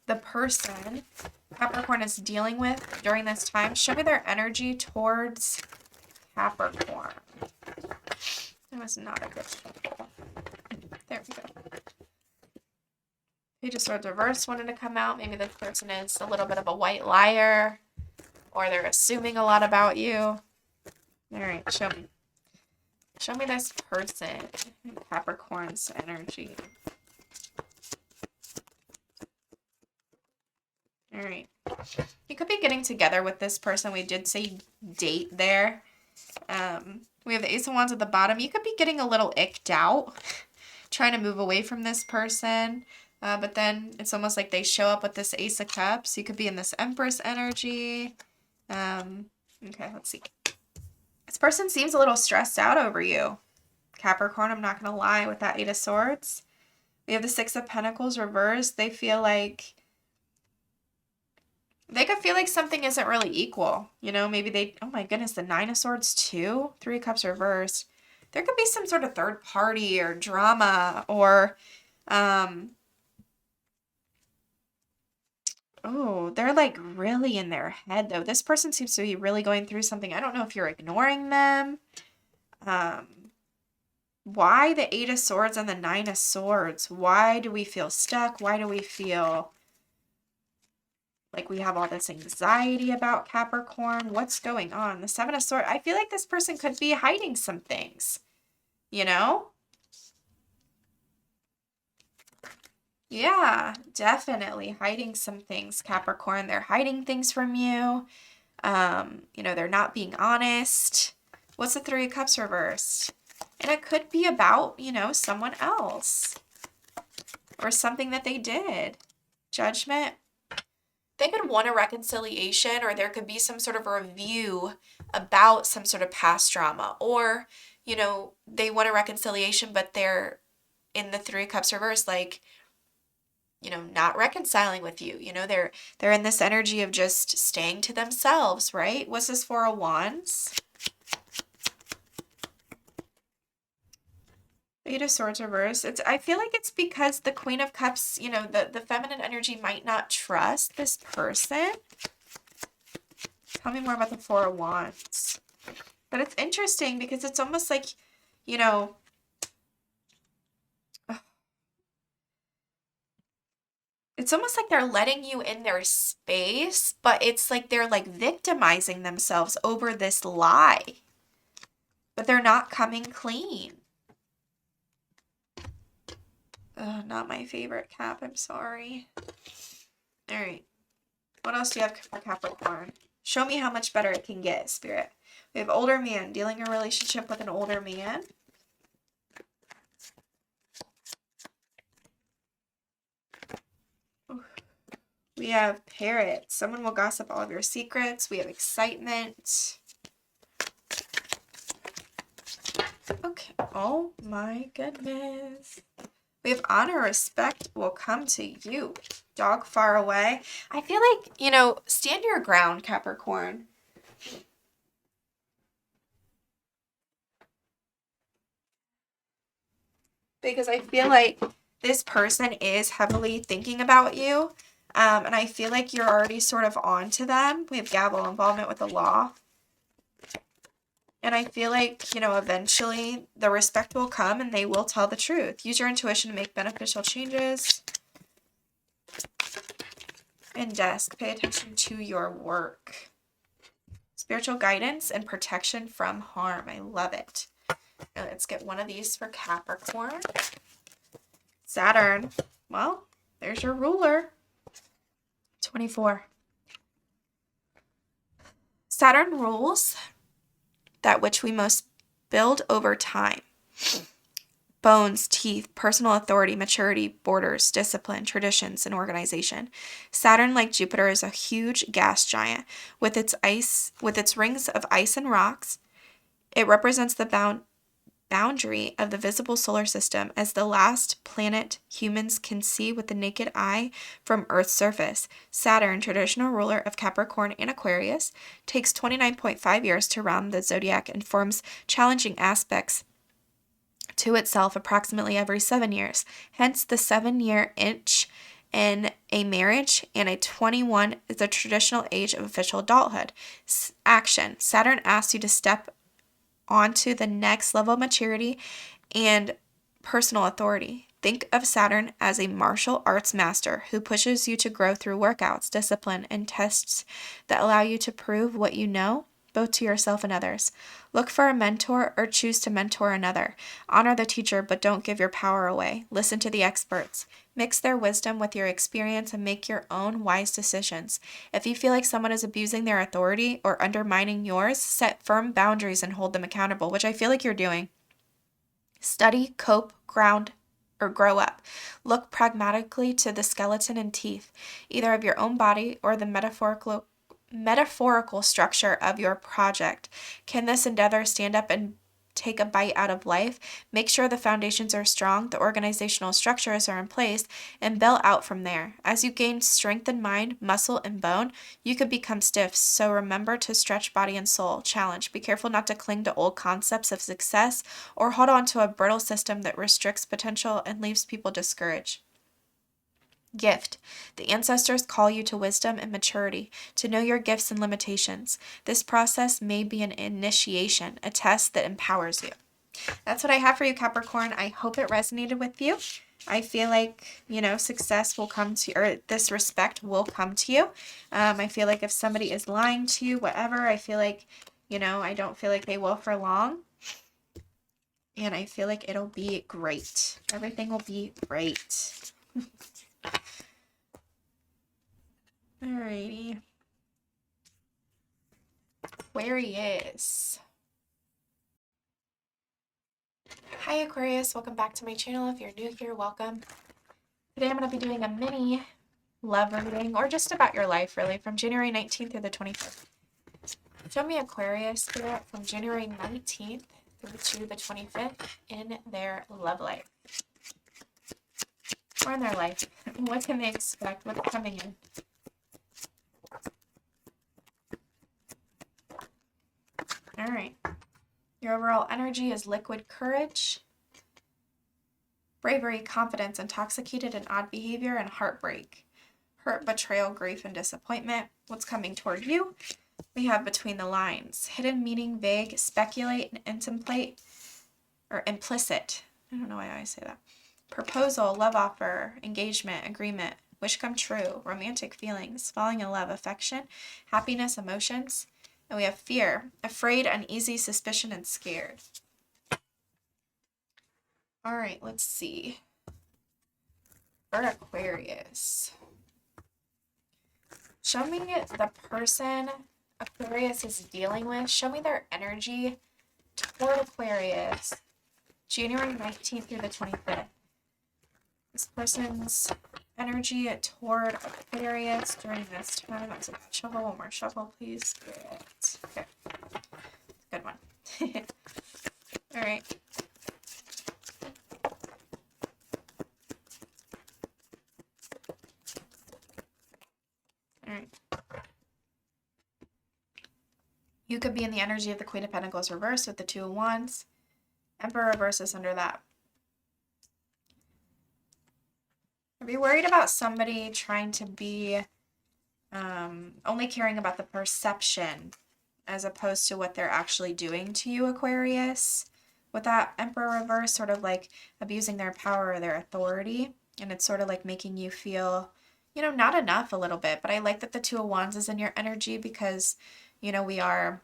the person Capricorn is dealing with during this time. Show me their energy towards Capricorn. That was not a good shuffle. There we go. Page of Swords reverse wanted to come out. Maybe this person is a little bit of a white liar, or they're assuming a lot about you. All right, show me. Show me this person, Capricorn's energy. All right. You could be getting together with this person. We did say date there. We have the Ace of Wands at the bottom. You could be getting a little icked out, trying to move away from this person. But then it's almost like they show up with this Ace of Cups. You could be in this Empress energy. Okay, let's see. This person seems a little stressed out over you, Capricorn. I'm not going to lie with that Eight of Swords. We have the Six of Pentacles reversed. They feel like they could feel like something isn't really equal. You know, maybe they, oh my goodness, the Nine of Swords too. Three of Cups reversed. There could be some sort of third party or drama or, oh, they're like really in their head though. This person seems to be really going through something. I don't know if you're ignoring them. Why the Eight of Swords and the Nine of Swords? Why do we feel stuck? Why do we feel like we have all this anxiety about Capricorn? What's going on? The Seven of Swords. I feel like this person could be hiding some things, you know? Yeah, definitely hiding some things, Capricorn. They're hiding things from you. You know, they're not being honest. What's the Three of Cups reversed? And it could be about, you know, someone else or something that they did. Judgment. They could want a reconciliation, or there could be some sort of review about some sort of past drama, or, you know, they want a reconciliation, but they're in the Three of Cups reverse, like, you know, not reconciling with you. You know, they're in this energy of just staying to themselves, right? What's this Four of Wands? Eight of Swords reverse. I feel like it's because the Queen of Cups, you know, the feminine energy might not trust this person. Tell me more about the Four of Wands. But it's interesting because it's almost like, you know, it's almost like they're letting you in their space, but it's like they're like victimizing themselves over this lie. But they're not coming clean. Oh, not my favorite, Cap. I'm sorry. All right. What else do you have for Capricorn? Show me how much better it can get, Spirit. We have older man. Dealing a relationship with an older man. We have parrot. Someone will gossip all of your secrets. We have excitement. Okay. Oh my goodness. We We have honor, respect will come to you. Dog far away. I feel like, you know, stand your ground, Capricorn. Because I feel like this person is heavily thinking about you. And I feel like you're already sort of on to them. We have gavel, involvement with the law. And I feel like, you know, eventually the respect will come and they will tell the truth. Use your intuition to make beneficial changes. And desk, pay attention to your work. Spiritual guidance and protection from harm. I love it. Now let's get one of these for Capricorn. Saturn. Well, there's your ruler. 24. Saturn rules that which we most build over time. Bones, teeth, personal authority, maturity, borders, discipline, traditions, and organization. Saturn, like Jupiter, is a huge gas giant with its rings of ice and rocks. It represents the boundary of the visible solar system as the last planet humans can see with the naked eye from Earth's surface. Saturn, traditional ruler of Capricorn and Aquarius, takes 29.5 years to round the zodiac and forms challenging aspects to itself approximately every 7 years. Hence, the 7-year itch in a marriage, and a 21 is the traditional age of official adulthood. Action. Saturn asks you to step onto the next level of maturity and personal authority. Think of Saturn as a martial arts master who pushes you to grow through workouts, discipline, and tests that allow you to prove what you know, both to yourself and others. Look for a mentor or choose to mentor another. Honor the teacher, but don't give your power away. Listen to the experts. Mix their wisdom with your experience and make your own wise decisions. If you feel like someone is abusing their authority or undermining yours, set firm boundaries and hold them accountable, which I feel like you're doing. Study, cope, grow up. Look pragmatically to the skeleton and teeth, either of your own body or the metaphorical structure of your project. Can this endeavor stand up and take a bite out of life? Make sure the foundations are strong, the organizational structures are in place, and build out from there. As you gain strength in mind, muscle, and bone, you could become stiff, so remember to stretch body and soul. Challenge. Be careful not to cling to old concepts of success or hold on to a brittle system that restricts potential and leaves people discouraged. Gift. The ancestors call you to wisdom and maturity, to know your gifts and limitations. This process may be an initiation, a test that empowers you. That's what I have for you, Capricorn. I hope it resonated with you. I feel like, you know, success will come to you, or this respect will come to you. I feel like if somebody is lying to you, whatever, I feel like, you know, I don't feel like they will for long. And I feel like it'll be great. Everything will be great. Alrighty. Aquarius. Hi Aquarius, welcome back to my channel. If you're new here, welcome. Today I'm going to be doing a mini love reading, or just about your life really, from January 19th through the 25th. Show me Aquarius Spirit from January 19th through to the 25th in their love life. Or in their life. What can they expect? What's coming in? All right. Your overall energy is liquid courage, bravery, confidence, intoxicated and odd behavior, and heartbreak. Hurt, betrayal, grief, and disappointment. What's coming toward you? We have between the lines. Hidden meaning, vague, speculate, and contemplate, or implicit. I don't know why I always say that. Proposal, love offer, engagement, agreement, wish come true, romantic feelings, falling in love, affection, happiness, emotions. And we have fear, afraid, uneasy, suspicion, and scared. All right, let's see. For Aquarius. Show me the person Aquarius is dealing with. Show me their energy toward Aquarius. January 19th through the 25th. This person's energy toward Aquarius during this time. Let's shuffle one more. Shuffle, please. Good. Okay. Good one. All right. You could be in the energy of the Queen of Pentacles reversed with the Two of Wands. Emperor reverse is under that. Are you worried about somebody trying to be only caring about the perception as opposed to what they're actually doing to you, Aquarius? With that Emperor reverse, sort of like abusing their power or their authority. And it's sort of like making you feel, you know, not enough a little bit. But I like that the Two of Wands is in your energy because, you know, we have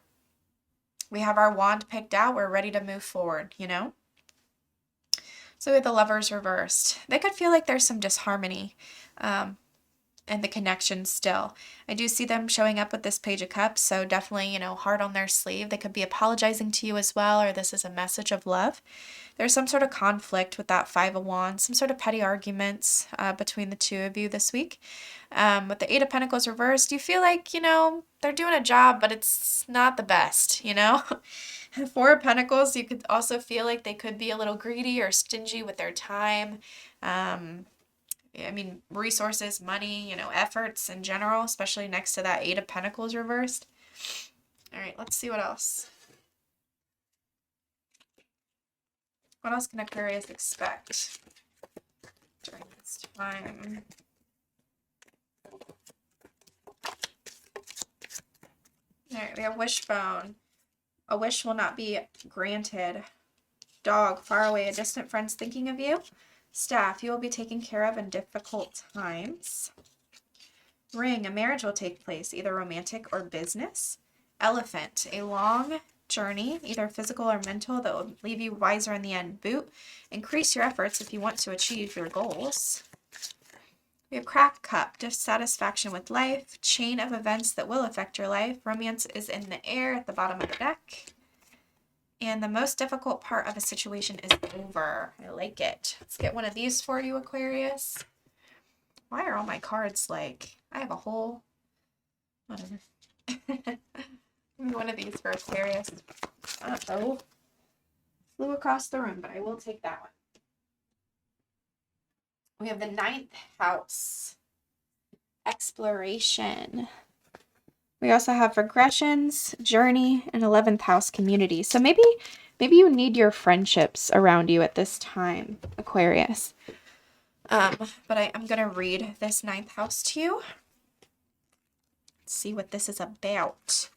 our wand picked out. We're ready to move forward, you know? So with the Lovers reversed, they could feel like there's some disharmony and the connection still. I do see them showing up with this Page of Cups, so definitely, you know, heart on their sleeve. They could be apologizing to you as well, or this is a message of love. There's some sort of conflict with that Five of Wands, some sort of petty arguments between the two of you this week. With the Eight of Pentacles reversed, you feel like, you know, they're doing a job, but it's not the best, you know? Four of Pentacles, you could also feel like they could be a little greedy or stingy with their time. I mean, resources, money, you know, efforts in general, especially next to that Eight of Pentacles reversed. All right, let's see what else. What else can Aquarius expect during this time? All right, we have Wishbone. A wish will not be granted. Dog, far away, a distant friend's thinking of you. Staff, you will be taken care of in difficult times. Ring, a marriage will take place, either romantic or business. Elephant, a long journey, either physical or mental, that will leave you wiser in the end. Boot, increase your efforts if you want to achieve your goals. We have Cracked Cup, dissatisfaction with life, chain of events that will affect your life. Romance is in the air at the bottom of the deck. And the most difficult part of a situation is over. I like it. Let's get one of these for you, Aquarius. Why are all my cards like... I have a whole... Whatever. One of these for Aquarius. Uh-oh. Flew across the room, but I will take that one. We have the 9th house. Exploration. We also have regressions, journey, and 11th house community. So maybe you need your friendships around you at this time, Aquarius. But I'm going to read this 9th house to you. Let's see what this is about.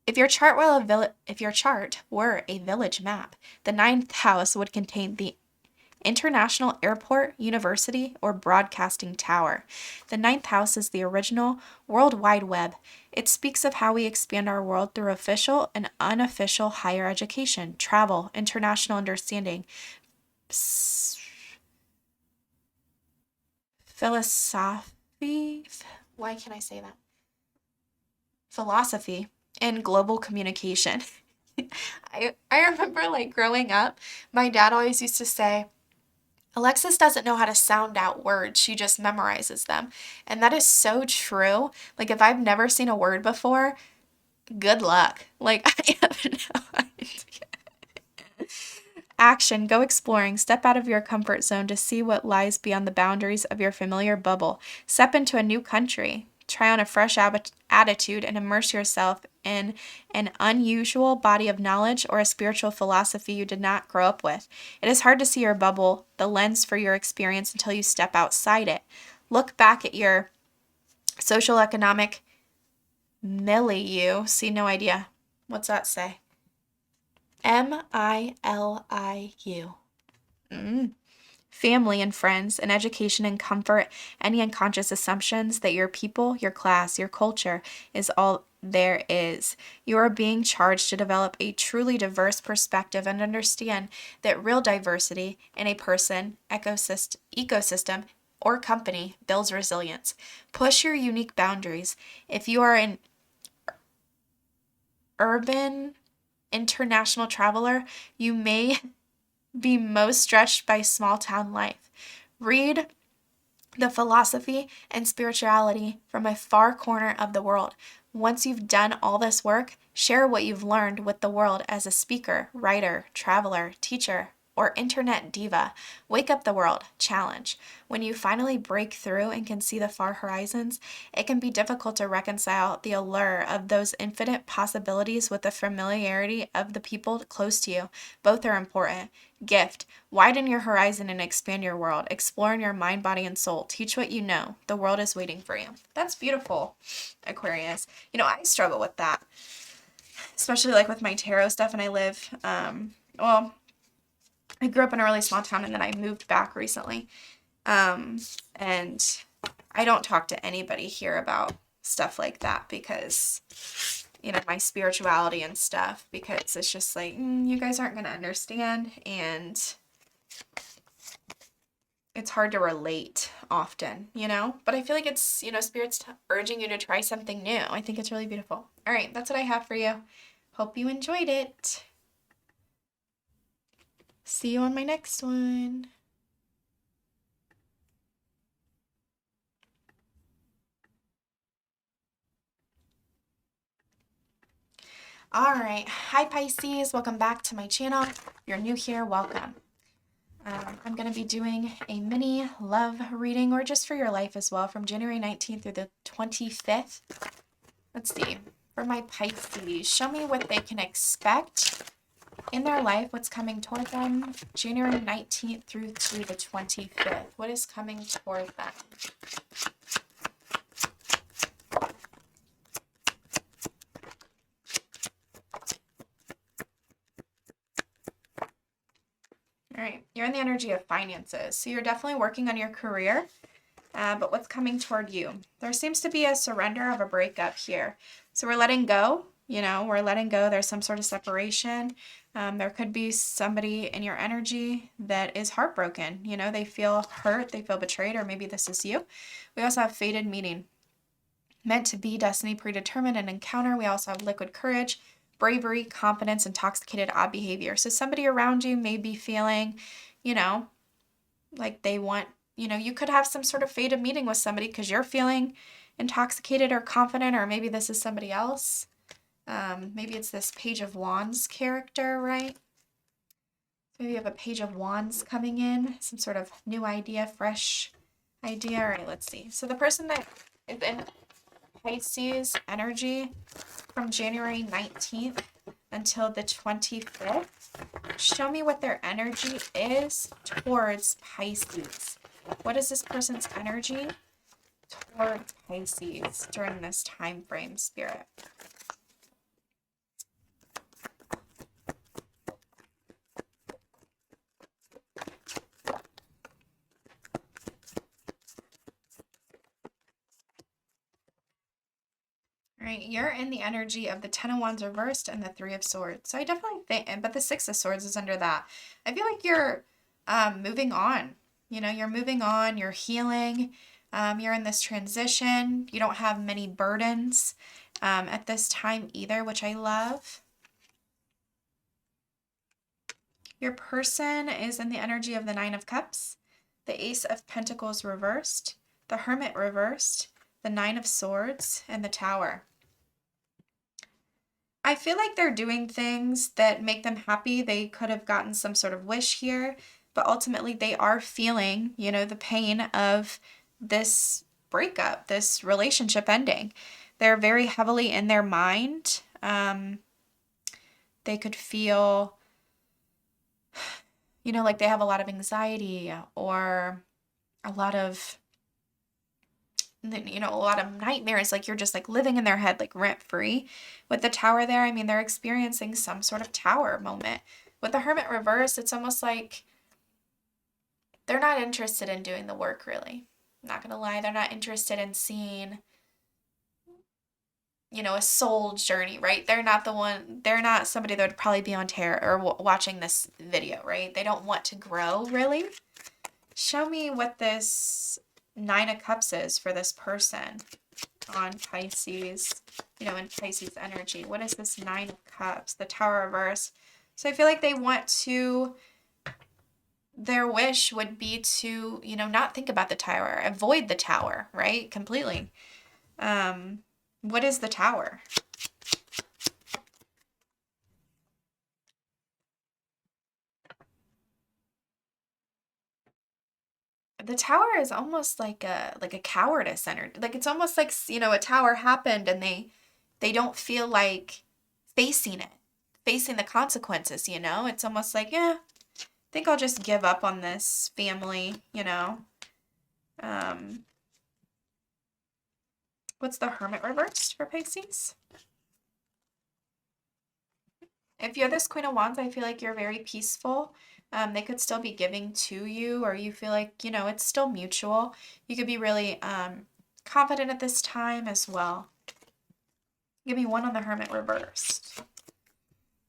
If your chart were a village map, the 9th house would contain the International Airport, University, or Broadcasting Tower. The 9th house is the original World Wide Web. It speaks of how we expand our world through official and unofficial higher education, travel, international understanding, philosophy, why can't I say that? Philosophy, and global communication. I remember like growing up, my dad always used to say, Alexis doesn't know how to sound out words. She just memorizes them. And that is so true. Like, if I've never seen a word before, good luck. Like, I have no idea. Action. Go exploring. Step out of your comfort zone to see what lies beyond the boundaries of your familiar bubble. Step into a new country. Try on a fresh attitude and immerse yourself in an unusual body of knowledge or a spiritual philosophy you did not grow up with. It is hard to see your bubble, the lens for your experience, until you step outside it. Look back at your social economic milieu. See, no idea. What's that say? M-I-L-I-U. Family and friends, and education and comfort, any unconscious assumptions that your people, your class, your culture is all there is. You are being charged to develop a truly diverse perspective and understand that real diversity in a person, ecosystem, or company builds resilience. Push your unique boundaries. If you are an urban international traveler, you may be most stretched by small town life. Read the philosophy and spirituality from a far corner of the world. Once you've done all this work, share what you've learned with the world as a speaker, writer, traveler, teacher, or internet diva. Wake up the world, challenge. When you finally break through and can see the far horizons, it can be difficult to reconcile the allure of those infinite possibilities with the familiarity of the people close to you. Both are important. Gift. Widen your horizon and expand your world. Explore in your mind, body, and soul. Teach what you know. The world is waiting for you. That's beautiful, Aquarius. You know, I struggle with that, especially like with my tarot stuff. And I live, well, I grew up in a really small town and then I moved back recently. And I don't talk to anybody here about stuff like that because, you know, my spirituality and stuff, because it's just like, you guys aren't going to understand, and it's hard to relate often, you know, but I feel like it's, you know, Spirit's urging you to try something new. I think it's really beautiful. All right, that's what I have for you. Hope you enjoyed it. See you on my next one. All right. Hi, Pisces. Welcome back to my channel. If you're new here, welcome. I'm going to be doing a mini love reading, or just for your life as well, from January 19th through the 25th. Let's see. For my Pisces, show me what they can expect in their life, what's coming toward them, January 19th through to the 25th. What is coming toward them? All right, you're in the energy of finances, so you're definitely working on your career, but what's coming toward you? There seems to be a surrender of a breakup here. So we're letting go, you know, we're letting go. There's some sort of separation. There could be somebody in your energy that is heartbroken. You know, they feel hurt, they feel betrayed, or maybe this is you. We also have fated meeting, meant to be, destiny, predetermined, and encounter. We also have liquid courage, bravery, confidence, intoxicated odd behavior. So somebody around you may be feeling, you know, like they want, you know, you could have some sort of fated meeting with somebody because you're feeling intoxicated or confident, or maybe this is somebody else. Maybe it's this Page of Wands character, right? Maybe you have a Page of Wands coming in, some sort of new idea, fresh idea. All right, let's see. So the person that is in Pisces energy from January 19th until the 25th, show me what their energy is towards Pisces. What is this person's energy towards Pisces during this time frame, Spirit? Right, you're in the energy of the Ten of Wands reversed and the Three of Swords. So I definitely think, but the Six of Swords is under that. I feel like you're moving on. You know, you're moving on, you're healing. You're in this transition. You don't have many burdens at this time either, which I love. Your person is in the energy of the Nine of Cups, the Ace of Pentacles reversed, the Hermit reversed, the Nine of Swords, and the Tower. I feel like they're doing things that make them happy. They could have gotten some sort of wish here, but ultimately they are feeling, you know, the pain of this breakup, this relationship ending. They're very heavily in their mind. They could feel, you know, like they have a lot of anxiety or a lot of, you know, a lot of nightmares, like you're just like living in their head, like rent free. With the Tower there, I mean, they're experiencing some sort of Tower moment. With the Hermit reverse, it's almost like they're not interested in doing the work, really. I'm not gonna lie, they're not interested in seeing, you know, a soul journey, right? They're not somebody that would probably be on tarot or watching this video, right? They don't want to grow, really. Show me what this Nine of Cups is for this person on Pisces, you know, in Pisces energy. What is this Nine of Cups? The Tower reverse. So I feel like they want to, their wish would be to, you know, not think about the Tower, avoid the Tower, right? Completely. What is the Tower? the tower is almost like a cowardice energy. Like it's almost like, you know, a tower happened and they don't feel like facing it, facing the consequences, you know? It's almost like, yeah, I think I'll just give up on this family, you know? What's the Hermit reversed for Pisces? If you have this Queen of Wands, I feel like you're very peaceful. They could still be giving to you, or you feel like, you know, it's still mutual. You could be really confident at this time as well. Give me one on the Hermit reversed.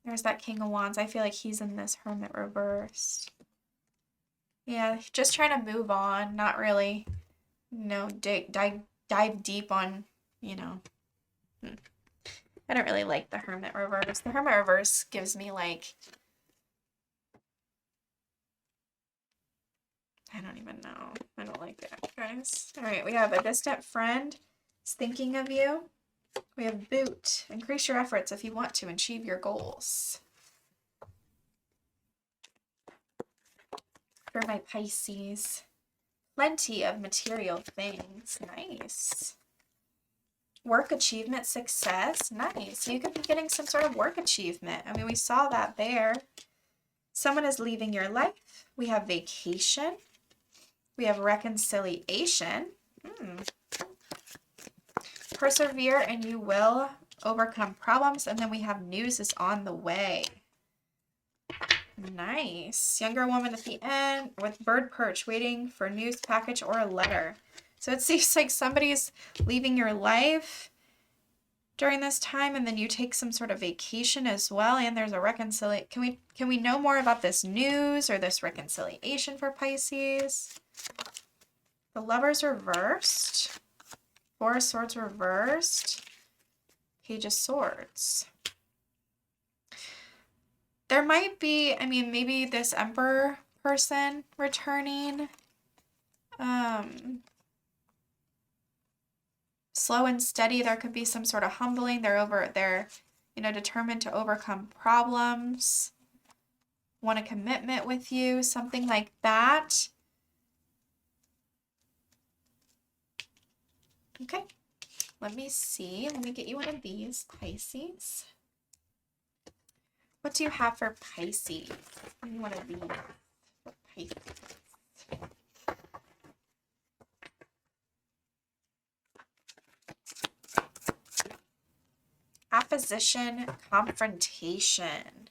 There's that King of Wands. I feel like he's in this Hermit reversed. Yeah, just trying to move on, not really, you know, dive deep on, you know. I don't really like the Hermit reverse. The Hermit reverse gives me like, I don't even know. I don't like it, guys. All right, we have a distant friend is thinking of you. We have boot. Increase your efforts if you want to achieve your goals. For my Pisces, plenty of material things. Nice. Work achievement, success. Nice. You could be getting some sort of work achievement. I mean, we saw that there. Someone is leaving your life. We have vacation. We have reconciliation. Persevere and you will overcome problems. And then we have news is on the way. Nice. Younger woman at the end with bird perch waiting for a news package or a letter. So it seems like somebody's leaving your life during this time, and then you take some sort of vacation as well, and there's a reconciliation. Can we know more about this news or this reconciliation for Pisces? The Lovers reversed. Four of Swords reversed. Page of Swords. There might be, I mean, maybe this Emperor person returning. Slow and steady. There could be some sort of humbling. They're, you know, determined to overcome problems. Want a commitment with you, something like that. Okay, let me see. Let me get you one of these, Pisces. What do you have for Pisces? Give me one of these for Pisces. Opposition, confrontation.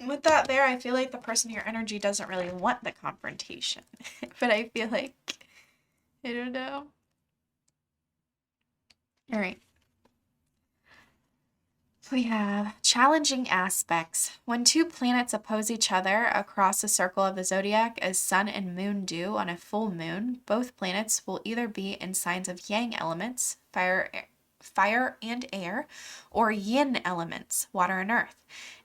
With that there, I feel like the person in your energy doesn't really want the confrontation. But I feel like, I don't know. All right. We have challenging aspects. When two planets oppose each other across the circle of the zodiac as sun and moon do on a full moon, both planets will either be in signs of yang elements, fire and air, or yin elements, water and earth,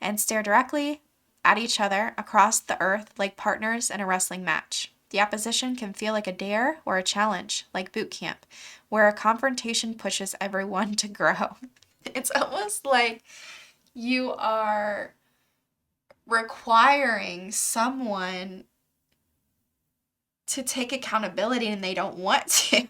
and stare directly at each other across the earth like partners in a wrestling match. The opposition can feel like a dare or a challenge, like boot camp, where a confrontation pushes everyone to grow. It's almost like you are requiring someone to take accountability and they don't want to.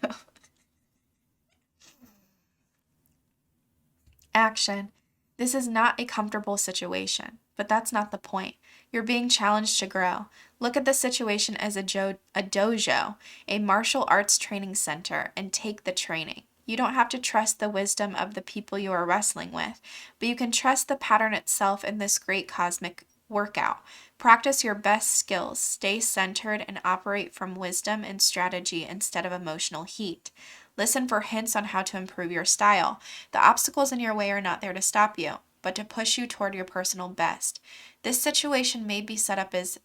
Action. This is not a comfortable situation, but that's not the point. You're being challenged to grow. Look at the situation as a dojo, a martial arts training center, and take the training. You don't have to trust the wisdom of the people you are wrestling with, but you can trust the pattern itself in this great cosmic workout. Practice your best skills, stay centered, and operate from wisdom and strategy instead of emotional heat. Listen for hints on how to improve your style. The obstacles in your way are not there to stop you, but to push you toward your personal best. This situation may be set up as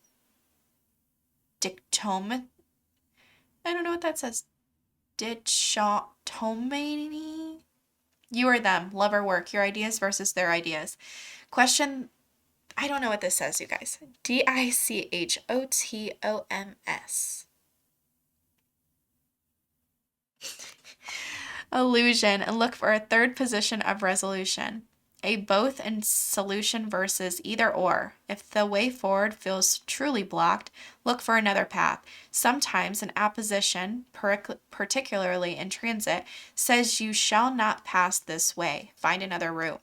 dictome. I don't know what that says. Dichotomy. You or them, love or work, your ideas versus their ideas. Question, I don't know what this says, you guys. Dichotoms. Illusion, and look for a third position of resolution. a both and solution versus either or. If the way forward feels truly blocked, look for another path. Sometimes an opposition, particularly in transit, says you shall not pass this way. Find another route.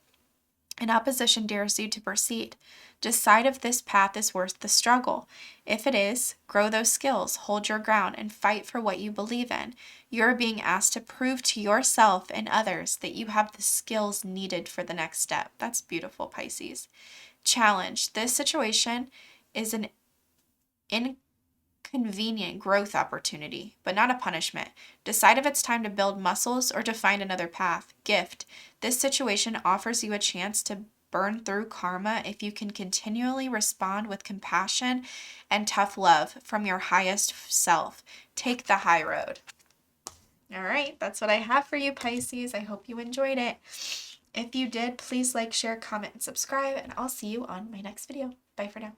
An opposition dares you to proceed. Decide if this path is worth the struggle. If it is, grow those skills, hold your ground, and fight for what you believe in. You're being asked to prove to yourself and others that you have the skills needed for the next step. That's beautiful, Pisces. Challenge. This situation is an inconvenient growth opportunity, but not a punishment. Decide if it's time to build muscles or to find another path. Gift. This situation offers you a chance to burn through karma if you can continually respond with compassion and tough love from your highest self. Take the high road. All right, that's what I have for you, Pisces. I hope you enjoyed it. If you did, please like, share, comment, and subscribe, and I'll see you on my next video. Bye for now.